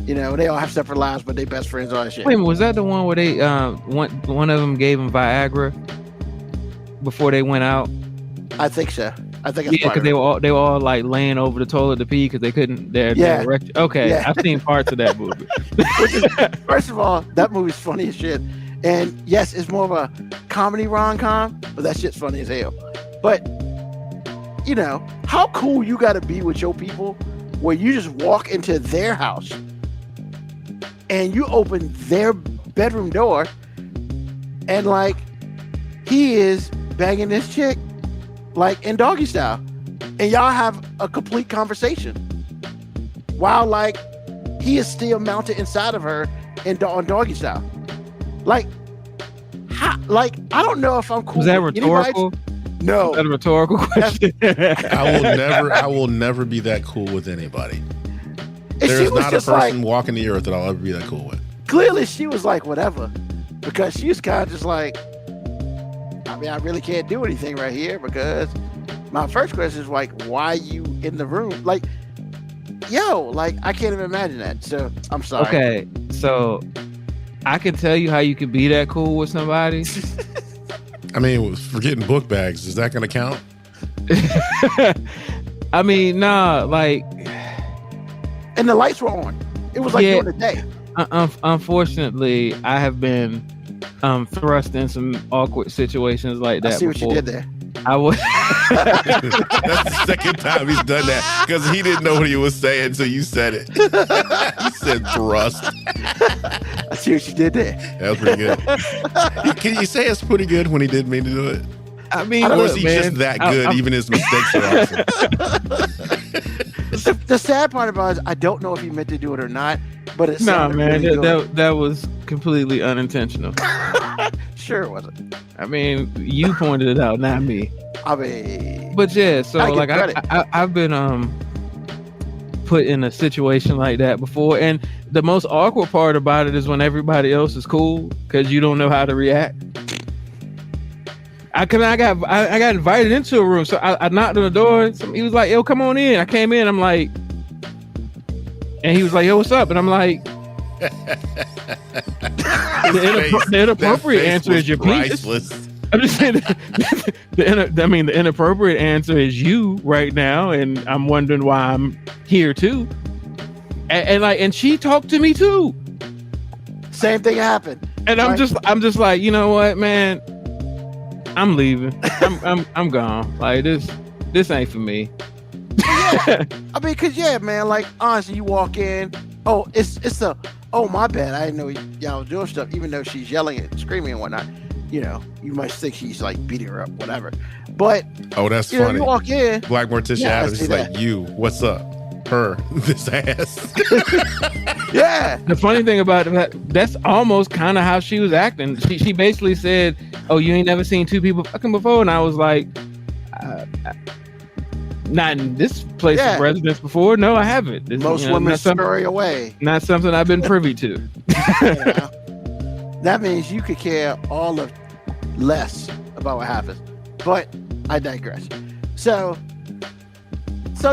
You know, they all have separate lives, but they best friends, all that shit. Wait a minute, was that the one where they one of them gave him Viagra before they went out? I think so. I think it's because they were all like laying over the toilet to pee because they couldn't. Okay, yeah. I've seen parts of that movie. First of all, that movie's funny as shit. And yes, it's more of a comedy rom-com, but that shit's funny as hell. But you know, how cool you got to be with your people where you just walk into their house and you open their bedroom door and like he is banging this chick like in doggy style, and y'all have a complete conversation while like he is still mounted inside of her on doggy style. Like, like I don't know if I'm cool. Was that rhetorical? No, is that a rhetorical question? I will never be that cool with anybody. There's not a person walking the earth that I'll ever be that cool with. Clearly, she was like whatever, because she's kind of just like, I mean, I really can't do anything right here because my first question is like, why are you in the room? Like, yo, like I can't even imagine that. So I'm sorry. Okay, so I can tell you how you can be that cool with somebody. I mean, forgetting book bags, is that going to count? I mean, nah, like, and the lights were on. It was like during the day. Unfortunately, I have been thrust in some awkward situations like that. I see before. What you did there. I was. That's the second time he's done that because he didn't know what he was saying until you said it. He said thrust. I see what you did there. That was pretty good. Can you say it's pretty good when he didn't mean to do it? I mean, or is he just that good? Even his mistakes are awesome. The sad part about it is I don't know if he meant to do it or not, but it sounded really good. That was completely unintentional. Sure it wasn't. I mean, you pointed it out, not me. I mean, but yeah, so like I've been put in a situation like that before, and the most awkward part about it is when everybody else is cool because you don't know how to react. I got invited into a room, so I knocked on the door. He was like, "Yo, come on in." I came in. I'm like, and he was like, "Yo, what's up?" And I'm like, the inappropriate answer is your penis. I'm just saying, the inappropriate answer is you right now, and I'm wondering why I'm here too. And she talked to me too. Same thing happened. And right? I'm just like, you know what, man. I'm leaving. I'm gone. Like this ain't for me. Yeah. I mean, cause man, like honestly, you walk in. Oh, oh my bad. I didn't know y'all was doing stuff. Even though she's yelling and screaming and whatnot, you know, you might think she's like beating her up, whatever. But that's funny. You walk in. Black Morticia Adams is like, you. What's up? Her, this ass. Yeah. The funny thing about it, that's almost kind of how she was acting. She basically said, "Oh, you ain't never seen two people fucking before," and I was like, "Not in this place of residence before. No, I haven't." Most women scurry away. Not something I've been privy to. That means you could care all of less about what happens. But I digress. So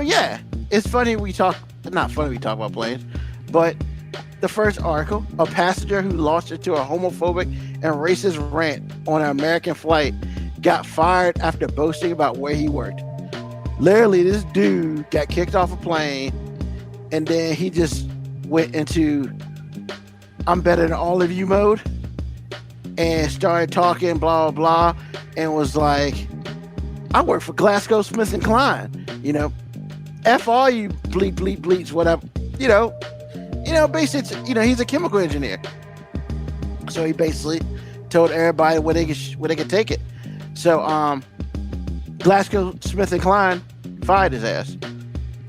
yeah. It's funny not funny we talk about planes, but the first article, a passenger who launched into a homophobic and racist rant on an American flight got fired after boasting about where he worked. Literally, this dude got kicked off a plane, and then he just went into "I'm better than all of you" mode and started talking blah, blah, blah, and was like, "I work for Glasgow Smith & Kline, you know, F all you bleeps, whatever, you know, basically, he's a chemical engineer." So he basically told everybody where they could take it. So, Glasgow Smith & Kline fired his ass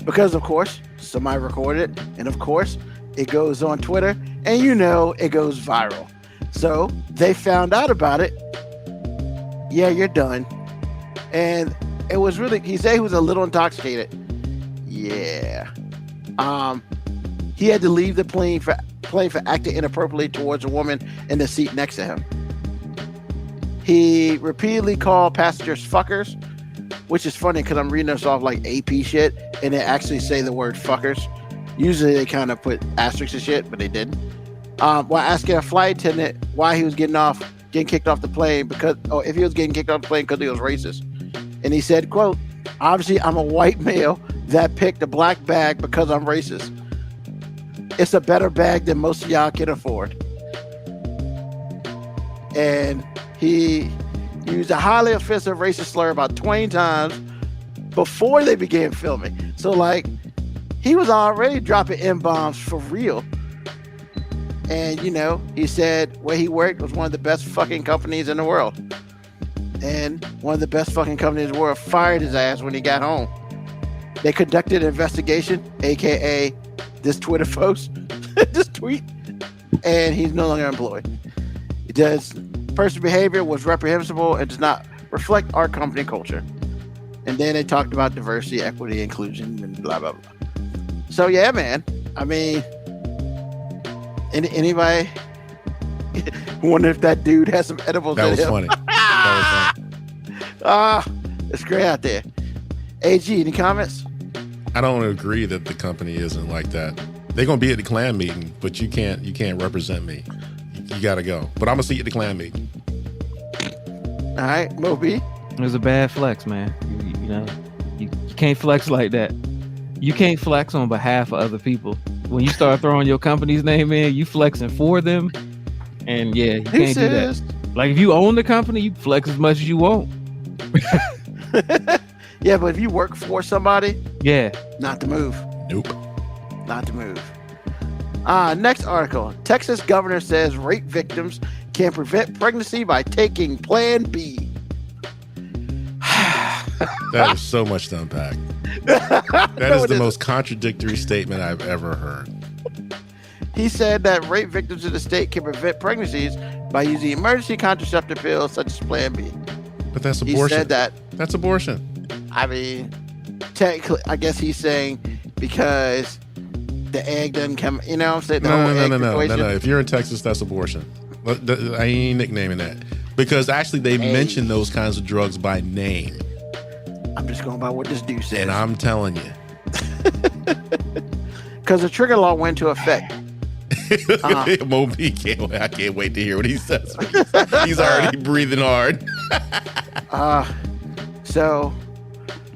because, of course, somebody recorded it, and of course, it goes on Twitter, and it goes viral. So they found out about it. Yeah, you're done. And it was really, he said he was a little intoxicated. Yeah. He had to leave the plane for plane for acting inappropriately towards a woman in the seat next to him. He repeatedly called passengers fuckers, which is funny because I'm reading this off like AP shit, and they actually say the word fuckers. Usually they kind of put asterisks and shit, but they didn't. While asking a flight attendant why he was getting kicked off the plane if he was getting kicked off the plane because he was racist. And he said, quote, "Obviously I'm a white male that picked a black bag because I'm racist. It's a better bag than most of y'all can afford." And he used a highly offensive racist slur about 20 times before they began filming. So, like, he was already dropping M-bombs for real. And, you know, he said where he worked was one of the best fucking companies in the world. And one of the best fucking companies in the world fired his ass when he got home. They conducted an investigation, a.k.a. this Twitter post, this tweet, and he's no longer employed. It does. Person's behavior was reprehensible and does not reflect our company culture. And then they talked about diversity, equity, inclusion, and blah, blah, blah. So, yeah, man. I mean, anybody wonder if that dude has some edibles in him? That was funny. That was funny. It's great out there. AG, any comments? I don't agree that the company isn't like that. They're gonna be at the clan meeting, but you can't represent me. You gotta go. But I'm gonna see you at the clan meeting. All right, MoeB. It was a bad flex, man. You know, you can't flex like that. You can't flex on behalf of other people. When you start throwing your company's name in, you flexing for them, and yeah, you can't do that. Like, if you own the company, you flex as much as you want. Yeah, but if you work for somebody, yeah, not to move. Nope. Not to move. Next article. Texas governor says rape victims can prevent pregnancy by taking Plan B. That is so much to unpack. That is the most contradictory statement I've ever heard. He said that rape victims in the state can prevent pregnancies by using emergency contraceptive pills such as Plan B. But that's abortion. He said that. That's abortion. I mean, technically, I guess he's saying because the egg doesn't come, you know what I'm saying? No. If you're in Texas, that's abortion. I ain't nicknaming that. Because actually they mention those kinds of drugs by name. I'm just going by what this dude says. And I'm telling you. Because the trigger law went into effect. MoeB I can't wait to hear what he says. He's already breathing hard. So,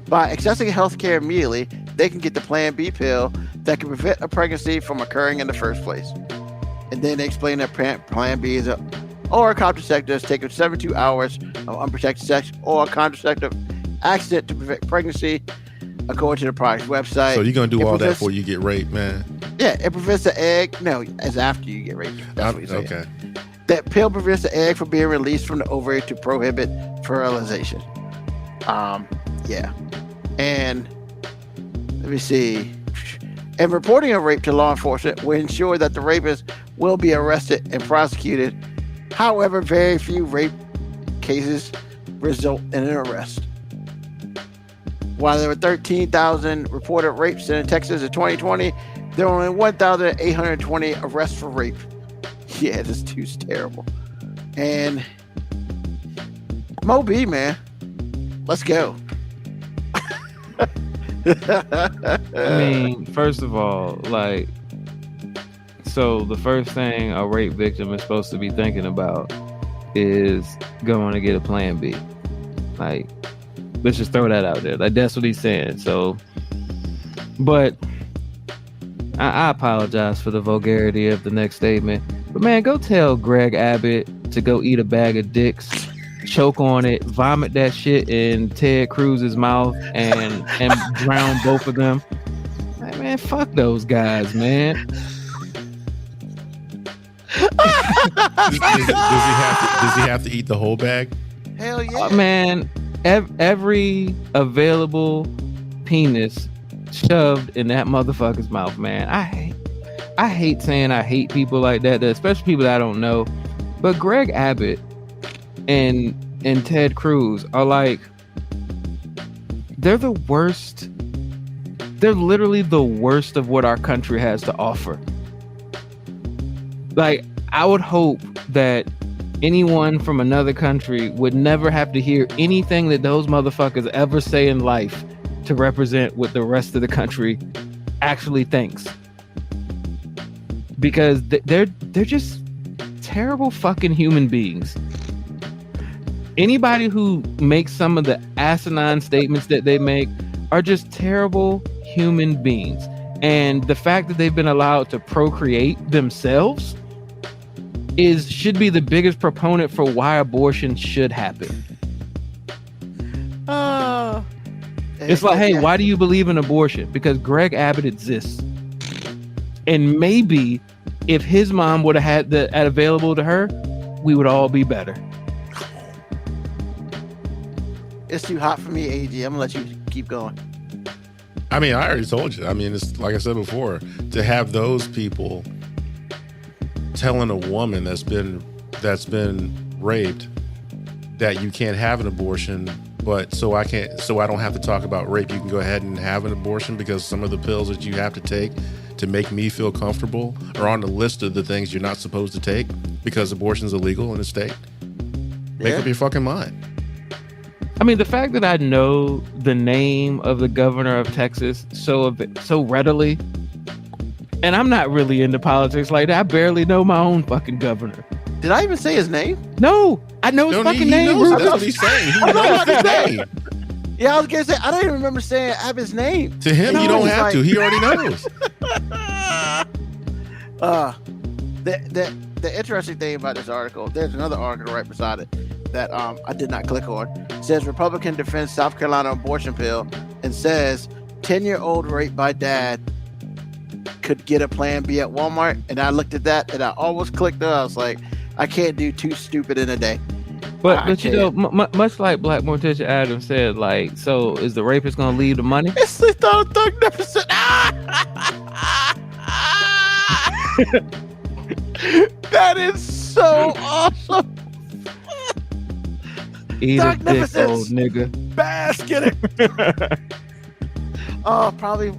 by accessing health care immediately, they can get the Plan B pill that can prevent a pregnancy from occurring in the first place. And then they explain that Plan B is a contraceptive taken 72 hours of unprotected sex or a contraceptive accident to prevent pregnancy, according to the product's website. So you're going to do all that before you get raped, man? Yeah, it prevents the egg. No, it's after you get raped. That's what he's saying. Okay. That pill prevents the egg from being released from the ovary to prohibit fertilization. Yeah. And let me see. And reporting a rape to law enforcement will ensure that the rapist will be arrested and prosecuted. However, very few rape cases result in an arrest. While there were 13,000 reported rapes in Texas in 2020, there were only 1,820 arrests for rape. Yeah, this dude's terrible. And MoeB, man, let's go. I mean, first of all, like, so the first thing a rape victim is supposed to be thinking about is going to get a Plan B. Like, let's just throw that out there. Like, that's what he's saying. So, but I apologize for the vulgarity of the next statement. But man, go tell Greg Abbott to go eat a bag of dicks, choke on it, vomit that shit in Ted Cruz's mouth, and drown both of them. Like, man, fuck those guys, man. Does he have to eat the whole bag? Hell yeah. Man, every available penis shoved in that motherfucker's mouth, man. I hate saying I hate people like that, especially people that I don't know. But Greg Abbott and Ted Cruz are like, they're the worst. They're literally the worst of what our country has to offer. Like, I would hope that anyone from another country would never have to hear anything that those motherfuckers ever say in life to represent what the rest of the country actually thinks. Because they're just terrible fucking human beings. Anybody who makes some of the asinine statements that they make are just terrible human beings. And the fact that they've been allowed to procreate themselves should be the biggest proponent for why abortion should happen. It's like, hey, why do you believe in abortion? Because Greg Abbott exists. And maybe if his mom would have had that available to her, we would all be better. It's too hot for me, AG. I'm gonna let you keep going. I mean, I already told you. I mean, it's like I said before, to have those people telling a woman that's been raped that you can't have an abortion, but so I don't have to talk about rape. You can go ahead and have an abortion because some of the pills that you have to take to make me feel comfortable are on the list of the things you're not supposed to take because abortion's illegal in the state. Make up your fucking mind. I mean, the fact that I know the name of the governor of Texas so readily, and I'm not really into politics like that. I barely know my own fucking governor. Did I even say his name? No, I know his fucking name. Knows, that's what he's saying. He knows his name. Yeah, I was gonna say I don't even remember saying Abbott's name. To him, you don't have to. He already knows. The interesting thing about this article, there's another article right beside it that I did not click on. It says Republican defends South Carolina abortion bill and says 10-year-old raped by dad could get a Plan B at Walmart. And I looked at that and I almost clicked on it. I was like, I can't do too stupid in a day. But you know, much like Black Morticia Adams said, like, so is the rapist gonna leave the money? It's the thug deficit. That is so awesome. Eat a dick, old nigga. Basket. Oh, probably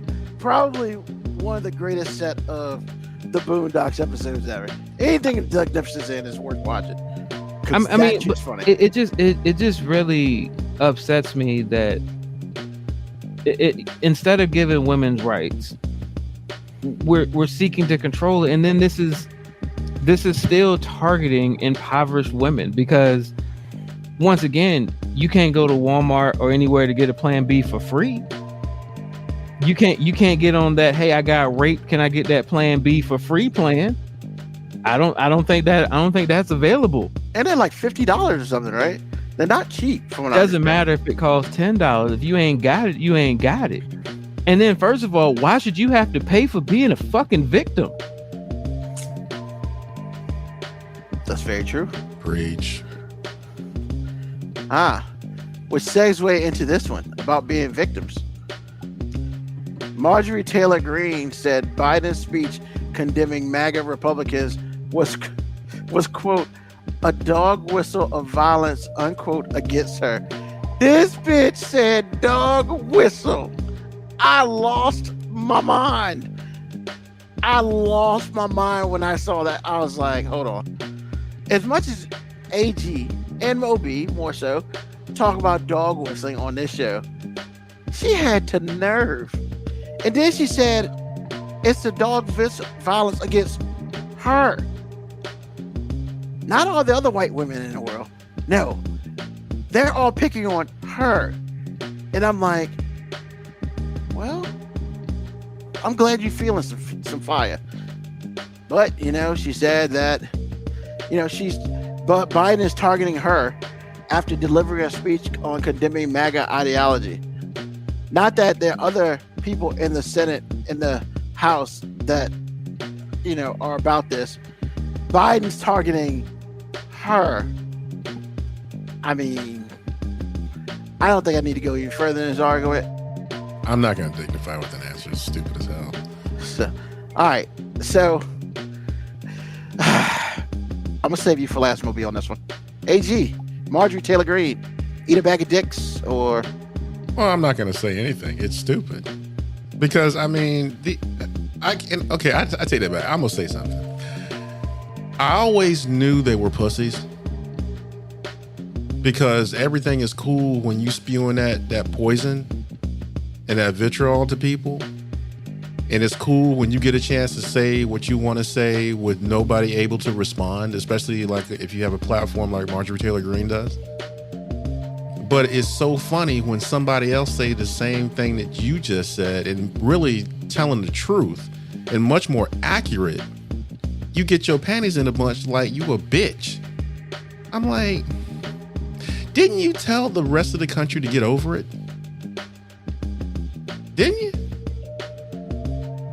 one of the greatest set of the Boondocks episodes ever. Anything Doug Deficit's in is worth watching. I mean, funny. It just really upsets me that it instead of giving women's rights, we're seeking to control it, and then this is still targeting impoverished women because once again, you can't go to Walmart or anywhere to get a Plan B for free. You can't get on that, hey, I got raped, can I get that Plan B for free plan? I don't think that's available. And they're like $50 or something, right? They're not cheap. From what doesn't matter if it costs $10. If you ain't got it, you ain't got it. And then first of all, why should you have to pay for being a fucking victim? That's very true. Preach. Which segue into this one about being victims. Marjorie Taylor Greene said Biden's speech condemning MAGA Republicans was quote, a dog whistle of violence, unquote, against her. This bitch said dog whistle. I lost my mind. I lost my mind when I saw that. I was like, hold on. As much as AG and MoeB, more so, talk about dog whistling on this show, she had to nerve. And then she said, it's the dog violence against her. Not all the other white women in the world. No. They're all picking on her. And I'm like, well, I'm glad you're feeling some fire. But, you know, she said that, you know, but Biden is targeting her after delivering a speech on condemning MAGA ideology. Not that there are other people in the Senate, in the House that, you know, are about this. Biden's targeting her. I mean, I don't think I need to go even further in this argument. I'm not going to dignify with an answer. It's stupid as hell. So, all right. So, I'm going to save you for last, MoeB, on this one. AG, Marjorie Taylor Greene, eat a bag of dicks or... Well, I'm not going to say anything. It's stupid. Because, I mean, I take that back. I'm going to say something. I always knew they were pussies because everything is cool when you spewing that poison and that vitriol to people. And it's cool when you get a chance to say what you want to say with nobody able to respond, especially like if you have a platform like Marjorie Taylor Greene does. But it's so funny when somebody else say the same thing that you just said and really telling the truth and much more accurate. You get your panties in a bunch like you a bitch. I'm like, didn't you tell the rest of the country to get over it? Didn't you?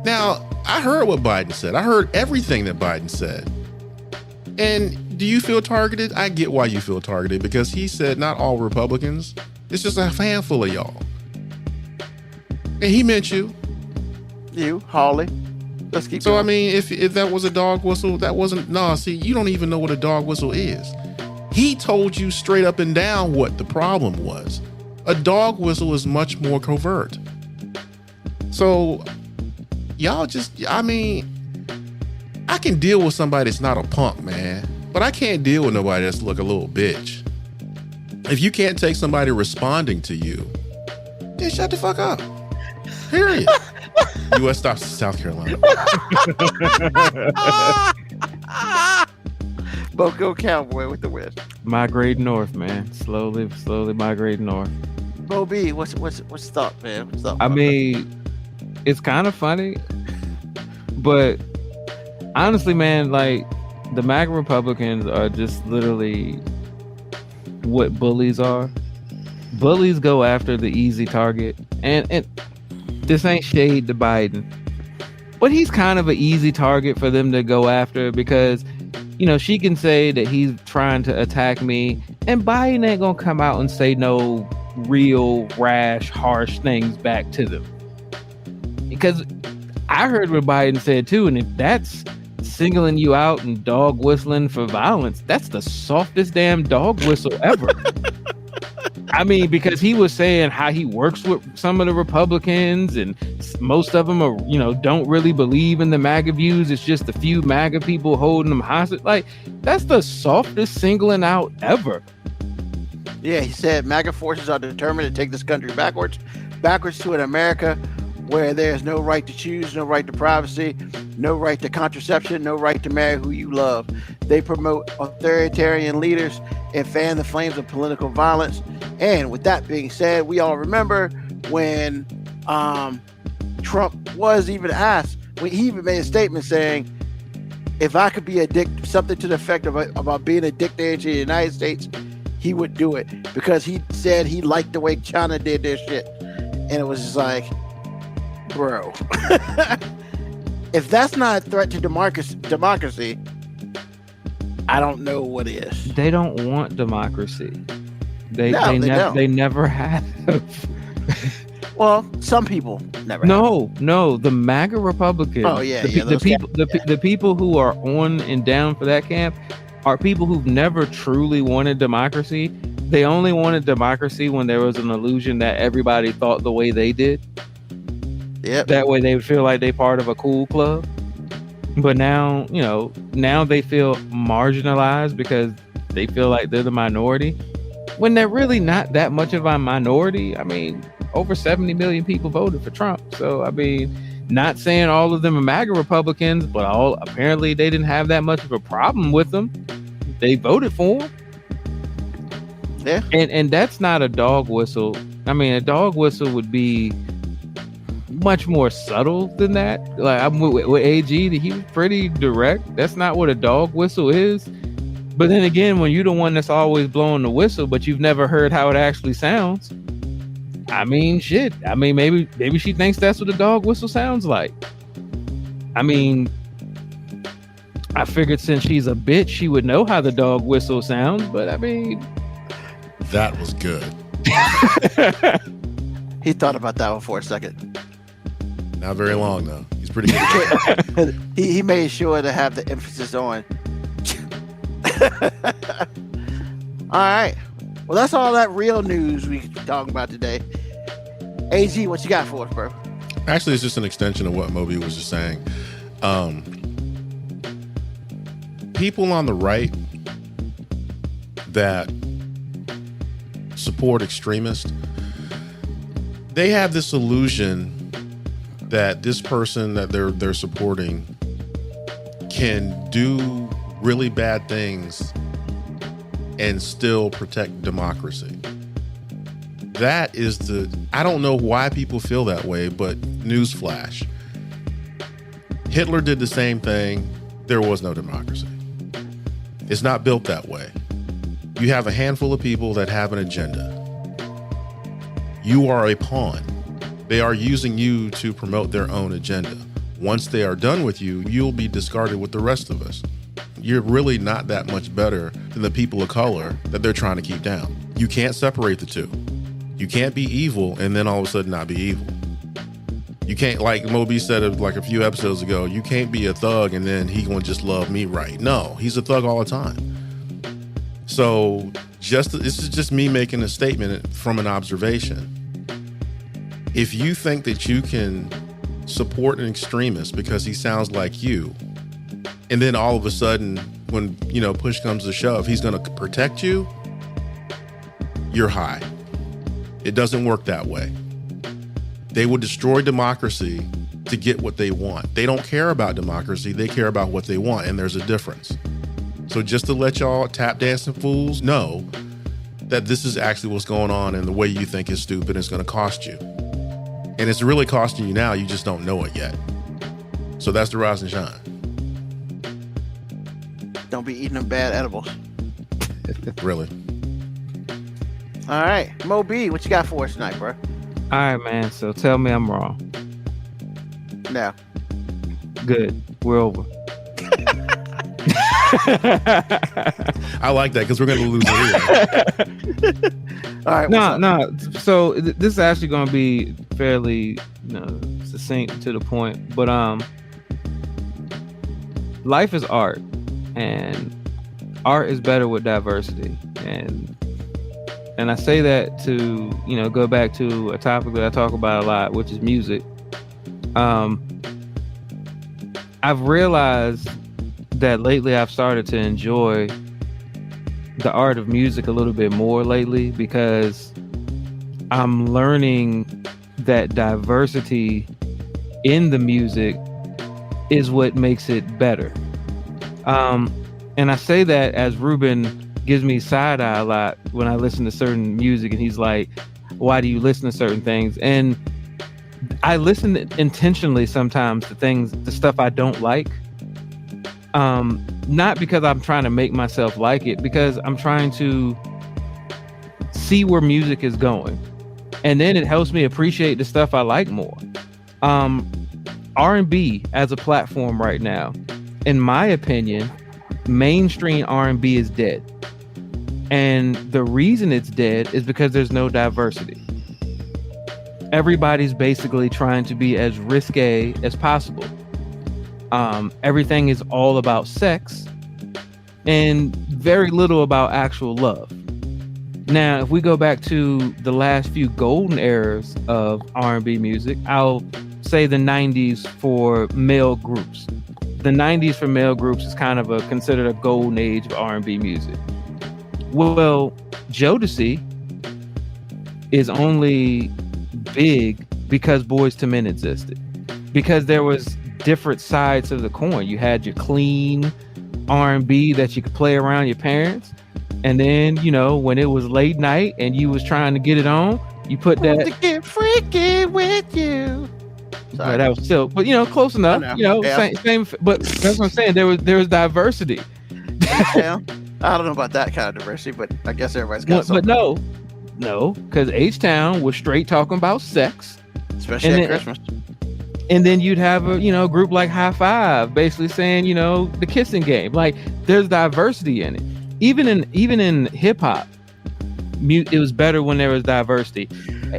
Now, I heard what Biden said. I heard everything that Biden said. And do you feel targeted? I get why you feel targeted because he said not all Republicans. It's just a handful of y'all. And he meant you. You, Holly. Let's keep So, going. I mean, if that was a dog whistle, that wasn't... No, see, you don't even know what a dog whistle is. He told you straight up and down what the problem was. A dog whistle is much more covert. So... y'all just, I mean, I can deal with somebody that's not a punk, man, but I can't deal with nobody that's like a little bitch. If you can't take somebody responding to you, then shut the fuck up. Period. U.S. stops to South Carolina. Boco Cowboy with the win. Migrate north, man. Slowly migrate north. MoeB, what's thought, man? What's up? I mean, it's kind of funny, but honestly, man, like the MAGA Republicans are just literally what bullies are. Bullies go after the easy target, and this ain't shade to Biden, but he's kind of an easy target for them to go after because, you know, she can say that he's trying to attack me, and Biden ain't gonna come out and say no real rash, harsh things back to them. Because I heard what Biden said too, and if that's singling you out and dog whistling for violence, that's the softest damn dog whistle ever. I mean, because he was saying how he works with some of the Republicans, and most of them are, you know, don't really believe in the MAGA views. It's just a few MAGA people holding them hostage. Like, that's the softest singling out ever. Yeah, he said MAGA forces are determined to take this country backwards to an America where there's no right to choose, no right to privacy, no right to contraception, no right to marry who you love. They promote authoritarian leaders and fan the flames of political violence. And with that being said, we all remember when Trump was even asked, when he even made a statement saying, if I could be something to the effect of about being a dictator to the United States, he would do it, because he said he liked the way China did their shit. And it was just like, bro, if that's not a threat to democracy, I don't know what is. They don't want democracy. They never have. Well, some people never. No, the MAGA Republicans. Oh yeah, the people who are on and down for that camp are people who've never truly wanted democracy. They only wanted democracy when there was an illusion that everybody thought the way they did. Yep. That way they would feel like they're part of a cool club. But now, you know, now they feel marginalized because they feel like they're the minority, when they're really not that much of a minority. I mean, over 70 million people voted for Trump. So, I mean, not saying all of them are MAGA Republicans, but apparently they didn't have that much of a problem with them. They voted for him. Yeah. And that's not a dog whistle. I mean, a dog whistle would be much more subtle than that. Like, I'm with AG, he was pretty direct. That's not what a dog whistle is. But then again, when you're the one that's always blowing the whistle, but you've never heard how it actually sounds, I mean, shit. I mean, maybe she thinks that's what a dog whistle sounds like. I mean, I figured since she's a bitch, she would know how the dog whistle sounds. But I mean, that was good. He thought about that one for a second. Not very long though. He's pretty good. he made sure to have the emphasis on. All right. Well, that's all that real news we talking about today. AG, what you got for us, bro? Actually, it's just an extension of what MoeB was just saying. people on the right that support extremists, they have this illusion that this person that they're supporting can do really bad things and still protect democracy. That is I don't know why people feel that way, but newsflash. Hitler did the same thing. There was no democracy. It's not built that way. You have a handful of people that have an agenda. You are a pawn. They are using you to promote their own agenda. Once they are done with you, you'll be discarded with the rest of us. You're really not that much better than the people of color that they're trying to keep down. You can't separate the two. You can't be evil and then all of a sudden not be evil. You can't, like MoeB said like a few episodes ago, you can't be a thug and then he gonna just love me right. No, he's a thug all the time. So this is just me making a statement from an observation. If you think that you can support an extremist because he sounds like you, and then all of a sudden when push comes to shove, he's gonna protect you, you're high. It doesn't work that way. They will destroy democracy to get what they want. They don't care about democracy. They care about what they want, and there's a difference. So just to let y'all tap dancing fools know that this is actually what's going on, and the way you think is stupid, it's going to cost you. And it's really costing you now. You just don't know it yet. So that's the rise and shine. Don't be eating them bad edibles. Really. All right, MoeB, what you got for us tonight, bro? All right, man. So tell me I'm wrong. No. Good. We're over. I like that because we're going to lose it. All right. No. So this is actually going to be fairly succinct to the point. But life is art, and art is better with diversity. And I say that to go back to a topic that I talk about a lot, which is music. I've realized that lately I've started to enjoy the art of music a little bit more lately, because I'm learning that diversity in the music is what makes it better. And I say that as Ruben gives me side eye a lot when I listen to certain music, and he's like, why do you listen to certain things? And I listen intentionally sometimes to the stuff I don't like. Not because I'm trying to make myself like it, because I'm trying to see where music is going. And then it helps me appreciate the stuff I like more. R&B as a platform right now, in my opinion, mainstream R&B is dead. And the reason it's dead is because there's no diversity. Everybody's basically trying to be as risque as possible. Everything is all about sex and very little about actual love. Now, if we go back to the last few golden eras of R&B music, I'll say the 90s for male groups. The 90s for male groups is kind of considered a golden age of R&B music. Well, Jodeci is only big because Boyz II Men existed. Because there was different sides of the coin. You had your clean R&B that you could play around your parents. And then, when it was late night and you was trying to get it on, you put that. To get freaky with you. Sorry. But that was still, close enough. Yeah. Same. But that's what I'm saying. There was diversity. Yeah. I don't know about that kind of diversity, but I guess everybody's got something. But no, because H-Town was straight talking about sex, especially at Christmas. And then you'd have a group like High Five, basically saying the kissing game. Like, there's diversity in it. Even in hip hop, it was better when there was diversity.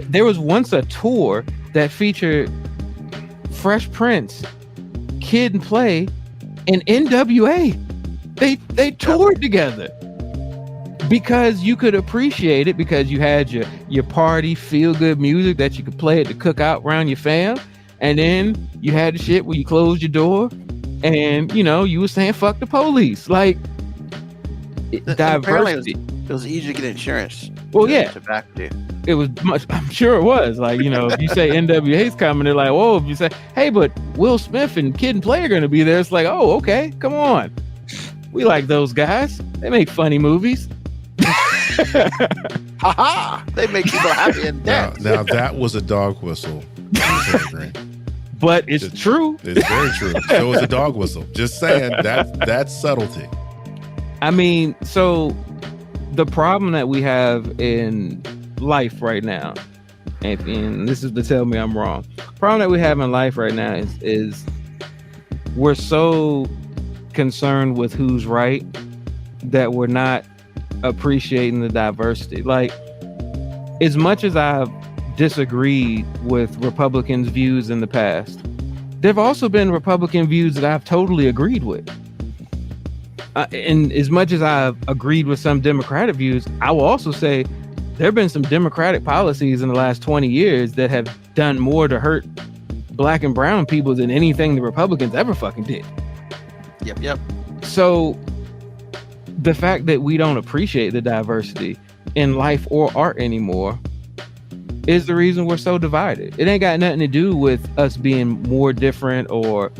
There was once a tour that featured Fresh Prince, Kid and Play, and NWA. They toured together because you could appreciate it, because you had your party feel good music that you could play at the cookout around your fam, and then you had the shit where you closed your door and you were saying fuck the police, like diversity. It was easy to get insurance. Well, yeah, tobacco. it was much. I'm sure it was. Like, if you say NWA's coming, they're like, whoa. If you say, hey, but Will Smith and Kid and Play are going to be there, it's like, oh, okay, come on. We like those guys. They make funny movies. Ha! They make people happy and dance. Now that was a dog whistle. But it's true. It's very true. So it's a dog whistle. Just saying, that's subtlety. I mean, so the problem that we have in life right now, and this is to tell me I'm wrong. The problem that we have in life right now is we're so concerned with who's right that we're not appreciating the diversity. Like, as much as I've disagreed with Republicans' views in the past, there've also been Republican views that I've totally agreed with. And as much as I've agreed with some Democratic views, I will also say there have been some Democratic policies in the last 20 years that have done more to hurt black and brown people than anything the Republicans ever fucking did. Yep. So the fact that we don't appreciate the diversity in life or art anymore is the reason we're so divided. It ain't got nothing to do with us being more different or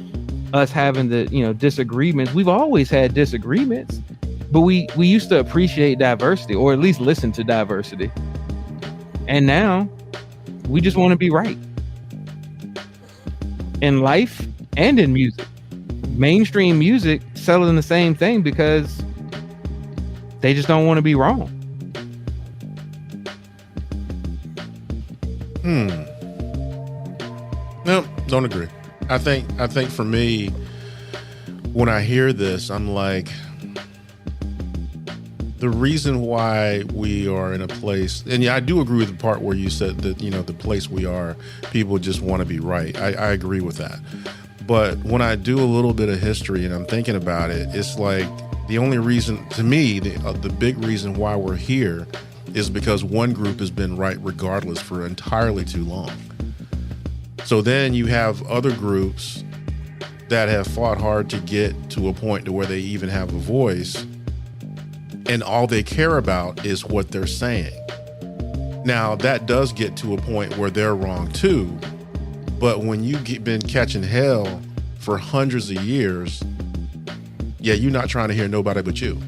us having the disagreements. We've always had disagreements, but we used to appreciate diversity, or at least listen to diversity. And now we just want to be right in life and in music. Mainstream music selling the same thing because they just don't want to be wrong. No, don't agree. I think for me, when I hear this, I'm like, the reason why we are in a place, and yeah, I do agree with the part where you said that, the place we are, people just want to be right. I agree with that. But when I do a little bit of history and I'm thinking about it, it's like the only reason, to me, the big reason why we're here is because one group has been right regardless for entirely too long. So then you have other groups that have fought hard to get to a point to where they even have a voice, and all they care about is what they're saying. Now, that does get to a point where they're wrong too, but when you've been catching hell for hundreds of years, yeah, you're not trying to hear nobody but you.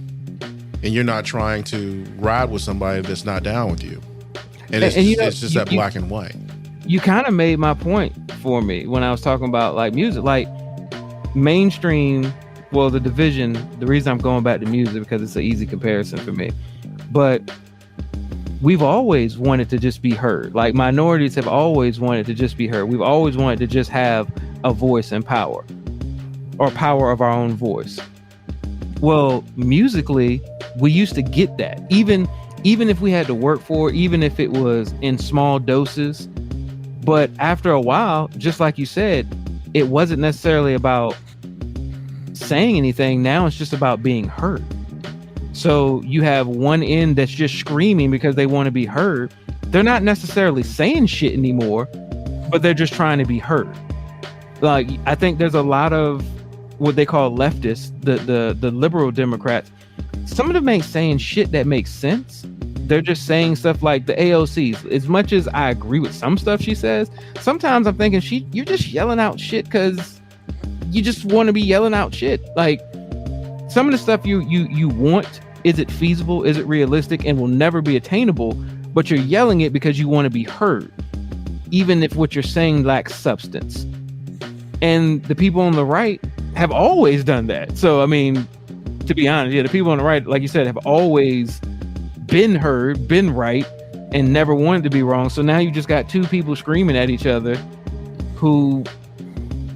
And you're not trying to ride with somebody that's not down with you. And it's just that black and white. You kind of made my point for me when I was talking about like music, like mainstream. Well, the division, the reason I'm going back to music because it's an easy comparison for me, but we've always wanted to just be heard. Like minorities have always wanted to just be heard. We've always wanted to just have a voice and power, or power of our own voice. Well, musically, we used to get that. Even if we had to work for it, even if it was in small doses. But after a while, just like you said, it wasn't necessarily about saying anything. Now it's just about being heard. So you have one end that's just screaming because they want to be heard. They're not necessarily saying shit anymore, but they're just trying to be heard. Like, I think there's a lot of what they call leftists, the liberal Democrats. Some of them ain't saying shit that makes sense. They're just saying stuff like the AOCs. As much as I agree with some stuff she says, sometimes I'm thinking you're just yelling out shit because you just want to be yelling out shit. Like, some of the stuff you want, is it feasible? Is it realistic? And will never be attainable, but you're yelling it because you want to be heard, even if what you're saying lacks substance. And the people on the right have always done that. So, I mean, to be honest, yeah, the people on the right, like you said, have always been heard, been right, and never wanted to be wrong. So now you just got two people screaming at each other who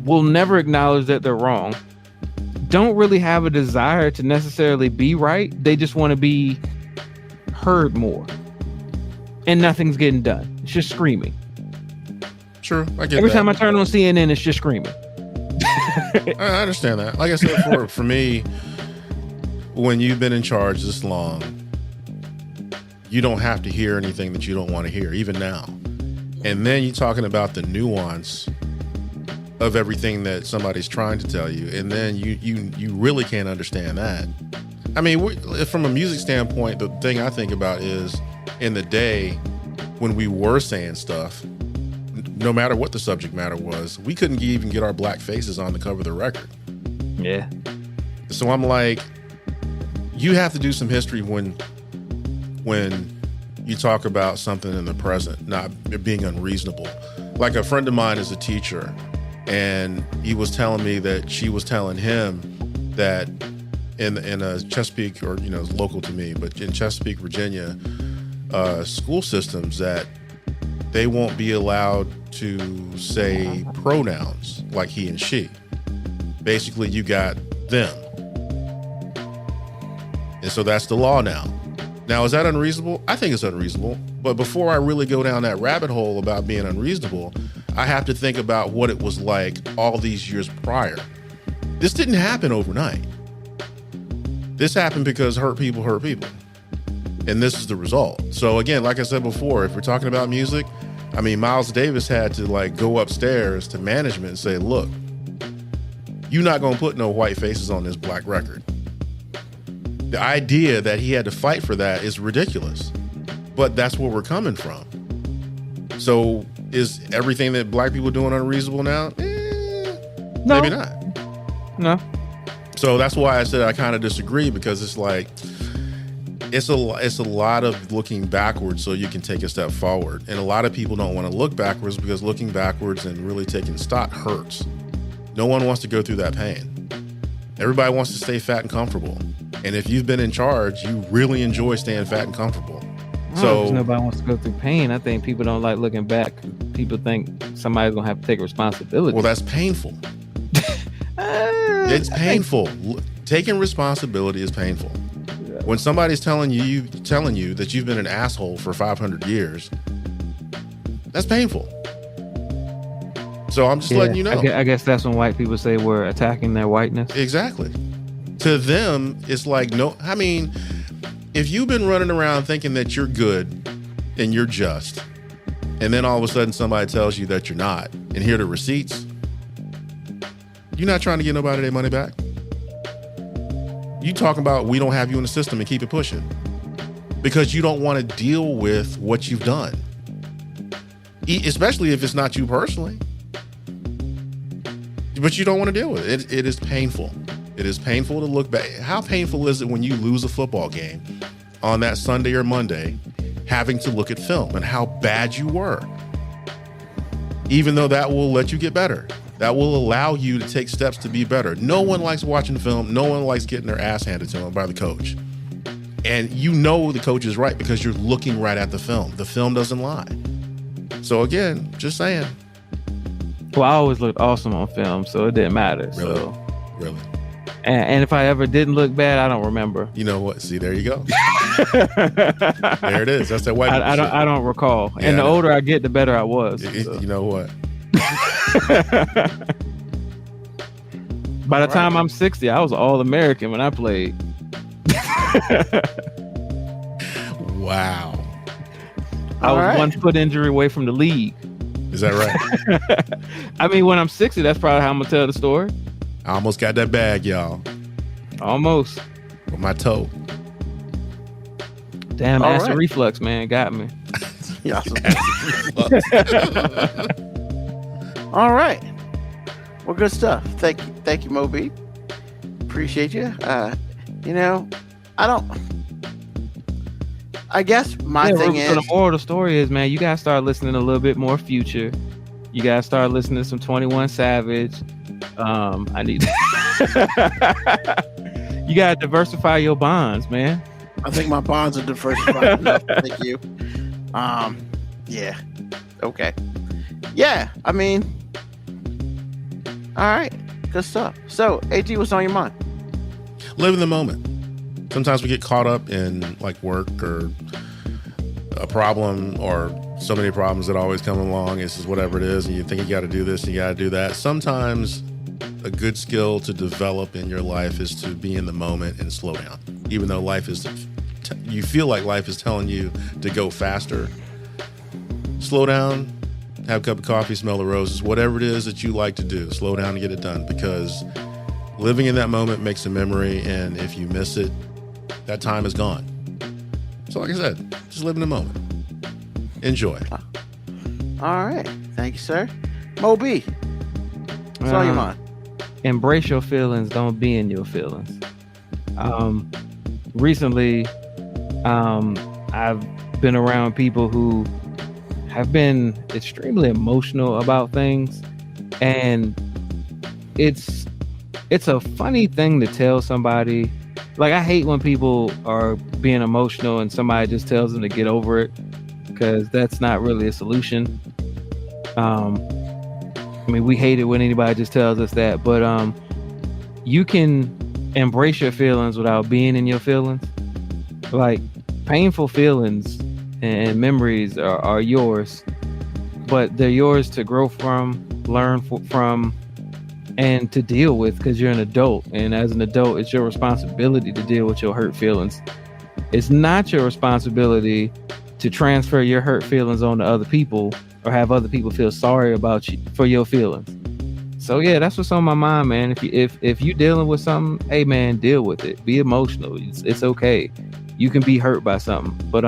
will never acknowledge that they're wrong, don't really have a desire to necessarily be right. They just want to be heard more. And nothing's getting done. It's just screaming. True, I get Every that. time I turn on CNN, it's just screaming. I understand that. Like I said, for me, when you've been in charge this long, you don't have to hear anything that you don't want to hear, even now. And then you're talking about the nuance of everything that somebody's trying to tell you, and then you really can't understand that. I mean, from a music standpoint, the thing I think about is in the day when we were saying stuff, no matter what the subject matter was, we couldn't even get our black faces on the cover of the record. Yeah. So I'm like, you have to do some history when you talk about something in the present, not being unreasonable. Like a friend of mine is a teacher, and he was telling me that she was telling him that in a Chesapeake, or it's local to me, but in Chesapeake, Virginia, school systems, that they won't be allowed to say pronouns like he and she. Basically, you got them. And so that's the law now. Now, is that unreasonable? I think it's unreasonable. But before I really go down that rabbit hole about being unreasonable, I have to think about what it was like all these years prior. This didn't happen overnight. This happened because hurt people hurt people. And this is the result. So again, like I said before, if we're talking about music, I mean, Miles Davis had to go upstairs to management and say, look, you're not going to put no white faces on this black record. The idea that he had to fight for that is ridiculous, but that's where we're coming from. So is everything that black people are doing unreasonable now? No. Maybe not. No. So that's why I said I kind of disagree, because it's like, it's a lot of looking backwards so you can take a step forward. And a lot of people don't want to look backwards because looking backwards and really taking stock hurts. No one wants to go through that pain. Everybody wants to stay fat and comfortable. And if you've been in charge, you really enjoy staying fat and comfortable. So nobody wants to go through pain. I think people don't like looking back. People think somebody's going to have to take responsibility. Well, that's painful. It's painful. Taking responsibility is painful. When somebody's telling you that you've been an asshole for 500 years, that's painful. So I'm just letting you know. I guess that's when white people say we're attacking their whiteness. Exactly. To them, it's like, no, I mean, if you've been running around thinking that you're good and you're just, and then all of a sudden somebody tells you that you're not, and here are the receipts, you're not trying to get nobody their money back. You talking about we don't have you in the system and keep it pushing because you don't want to deal with what you've done, especially if it's not you personally. But you don't want to deal with it. It is painful. It is painful to look back. How painful is it when you lose a football game on that Sunday or Monday, having to look at film and how bad you were? Even though that will let you get better. That will allow you to take steps to be better. No one likes watching film. No one likes getting their ass handed to them by the coach. And you know the coach is right because you're looking right at the film. The film doesn't lie. So again, just saying. Well, I always looked awesome on film, so it didn't matter. Really? So. Really? And if I ever didn't look bad, I don't remember. You know what? See, there you go. There it is. That's that white. I don't recall. Yeah, and the older I get, the better I was. You know what? By the time I'm 60, I was All-American when I played. Wow. I was 1 foot injury away from the league. Is that right? I mean, when I'm 60, that's probably how I'm going to tell the story. I almost got that bag, y'all. Almost. With my toe. Damn, acid reflux, man, got me. Yeah. All right. Well, good stuff. Thank you, MoeB. Appreciate you. I guess my thing is, the moral of the story is, man, you gotta start listening a little bit more Future. You gotta start listening to some 21 Savage. You gotta diversify your bonds, man. I think my bonds are diversified enough. Thank you. Yeah. Okay. Yeah. I mean, all right. Good stuff. So, AT, what's on your mind? Live in the moment. Sometimes we get caught up in like work or a problem or so many problems that always come along. It's just whatever it is, and you think you got to do this, and you got to do that. Sometimes a good skill to develop in your life is to be in the moment and slow down. Even though life is, you feel like life is telling you to go faster. Slow down, have a cup of coffee, smell the roses, whatever it is that you like to do, slow down and get it done, because living in that moment makes a memory, and if you miss it, that time is gone. So like I said, just live in the moment. Enjoy. All right. Thank you, sir. MoeB, what's on your mind? Embrace your feelings. Don't be in your feelings. Recently, I've been around people who have been extremely emotional about things, and it's a funny thing to tell somebody. Like, I hate when people are being emotional and somebody just tells them to get over it, because that's not really a solution. I mean, we hate it when anybody just tells us that, but you can embrace your feelings without being in your feelings. Like, painful feelings and memories are yours, but they're yours to grow from, learn from, and to deal with, because you're an adult. And as an adult, it's your responsibility to deal with your hurt feelings. It's not your responsibility to transfer your hurt feelings onto other people or have other people feel sorry about you for your feelings. So yeah, that's what's on my mind, man. If you dealing with something, hey man, deal with it. Be emotional. It's okay. You can be hurt by something, but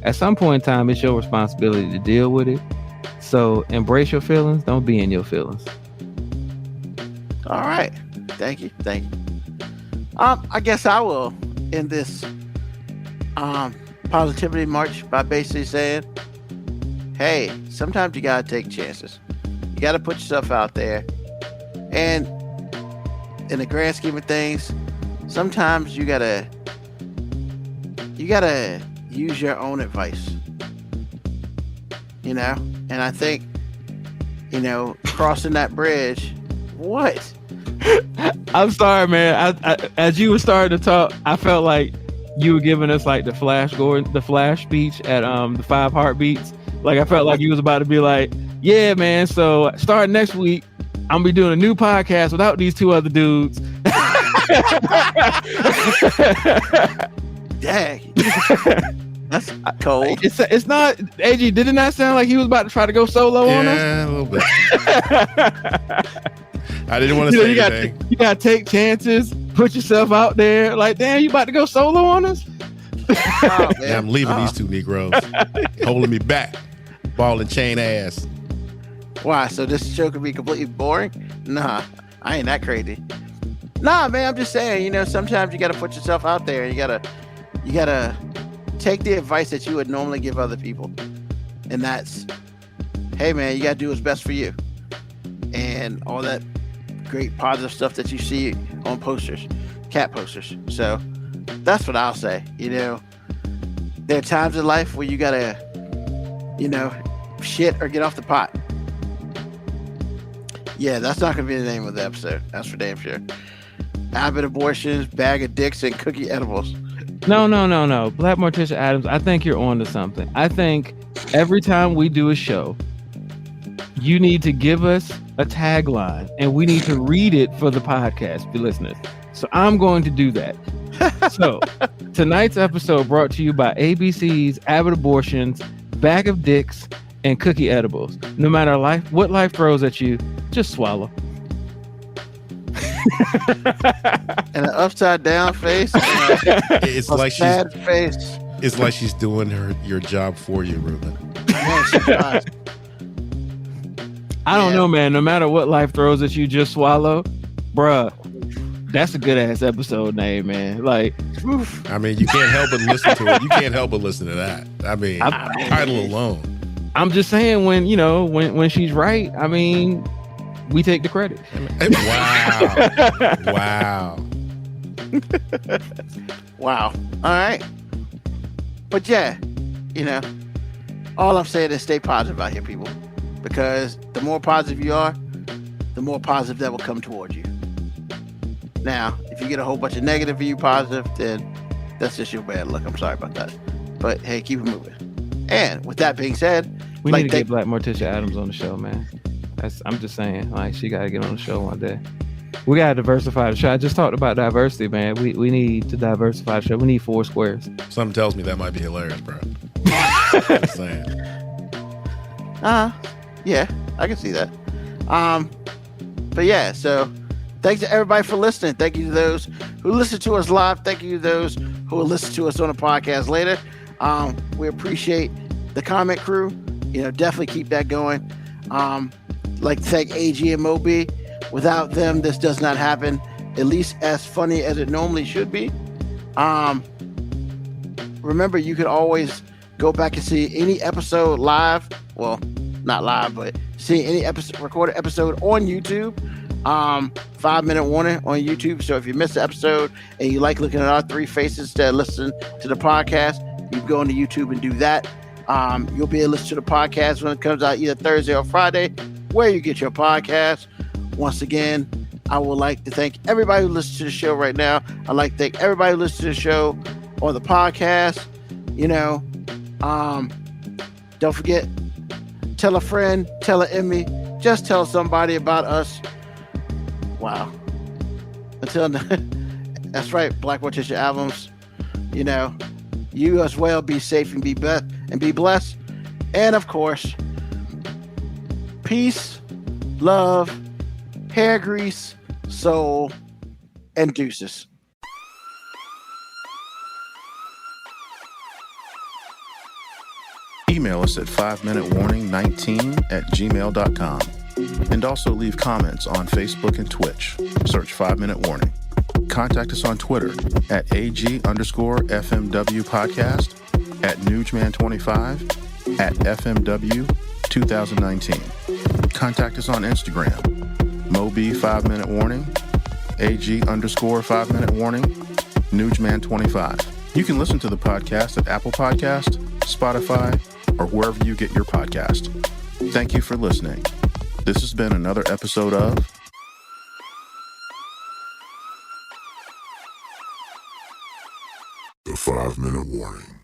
at some point in time, it's your responsibility to deal with it. So embrace your feelings. Don't be in your feelings. All right. Thank you. I guess I will end this positivity march by basically saying, hey, sometimes you gotta take chances. You gotta put yourself out there. And in the grand scheme of things, sometimes you gotta use your own advice. You know? And I think, crossing that bridge, what? I'm sorry, man. I as you were starting to talk, I felt like you were giving us like the Flash speech at the 5 Heartbeats. Like, I felt like you was about to be like, yeah, man, so starting next week, I'm gonna be doing a new podcast without these 2 other dudes. Dang. That's cold. It's not, AG, did it not sound like he was about to try to go solo on us? Yeah, a little bit. I didn't want to say anything. You gotta take chances, put yourself out there. Like, damn, you about to go solo on us? Oh, man. Yeah, I'm leaving these 2 Negroes holding me back. Ball and chain ass. Why? So this show could be completely boring? Nah, I ain't that crazy. Nah, man, I'm just saying, sometimes you got to put yourself out there. And you gotta take the advice that you would normally give other people. And that's, hey, man, you got to do what's best for you. And all that great positive stuff that you see on posters, cat posters. So that's what I'll say. There are times in life where you got to, shit or get off the pot. Yeah, that's not going to be the name of the episode. That's for damn sure. Abbott abortions, bag of dicks, and cookie edibles. No. Black Morticia Adams, I think you're on to something. I think every time we do a show, you need to give us a tagline, and we need to read it for the podcast, the listeners. So I'm going to do that. So tonight's episode brought to you by ABC's Abbott abortions, bag of dicks, and cookie edibles. No matter what life throws at you, just swallow. And an upside down face. It's like sad face. It's like she's doing your job for you, Ruben. Man, I don't know, man. No matter what life throws at you, just swallow, bruh. That's a good ass episode name, man. Like, oof. I mean, you can't help but listen to it. You can't help but listen to that. I mean, title alone. I'm just saying, when she's right, I mean, we take the credit. Wow. Wow. All right. But yeah, all I'm saying is stay positive out here, people. Because the more positive you are, the more positive that will come towards you. Now, if you get a whole bunch of negative and you positive, then that's just your bad luck. I'm sorry about that. But hey, keep it moving. And with that being said, we need to get Black Morticia Adams on the show, man. I'm just saying, like, she got to get on the show one day. We got to diversify the show. I just talked about diversity, man. We need to diversify the show. We need 4 squares. Something tells me that might be hilarious, bro. Just saying. Yeah, I can see that. But yeah, so thanks to everybody for listening. Thank you to those who listen to us live. Thank you to those who will listen to us on the podcast later. We appreciate the comment crew. Definitely keep that going. Like to thank AG and MoeB. Without them, this does not happen, at least as funny as it normally should be. Remember, you can always go back and see any episode live. Well, not live, but see any recorded episode on YouTube. 5-minute warning on YouTube. So if you missed the episode and you like looking at our three faces instead of listening to the podcast, you can go on to YouTube and do that. You'll be able to listen to the podcast when it comes out either Thursday or Friday, where you get your podcast. Once again, I would like to thank everybody who listens to the show right now. I'd like to thank everybody who listens to the show or the podcast. Don't forget, tell a friend, tell an enemy, just tell somebody about us. Wow. Until that's right, Black Mortician Albums. You as well, be safe and be blessed. And of course, peace, love, hair grease, soul, and deuces. Email us at 5minutewarning19@gmail.com. And also leave comments on Facebook and Twitch. Search 5 Minute Warning. Contact us on Twitter at AG_FMW podcast, at Newsman25, at FMW 2019. Contact us on Instagram, MoeB 5 Minute Warning, AG_5 Minute Warning, Newsman25. You can listen to the podcast at Apple Podcast, Spotify, or wherever you get your podcast. Thank you for listening. This has been another episode of The 5 Minute Warning.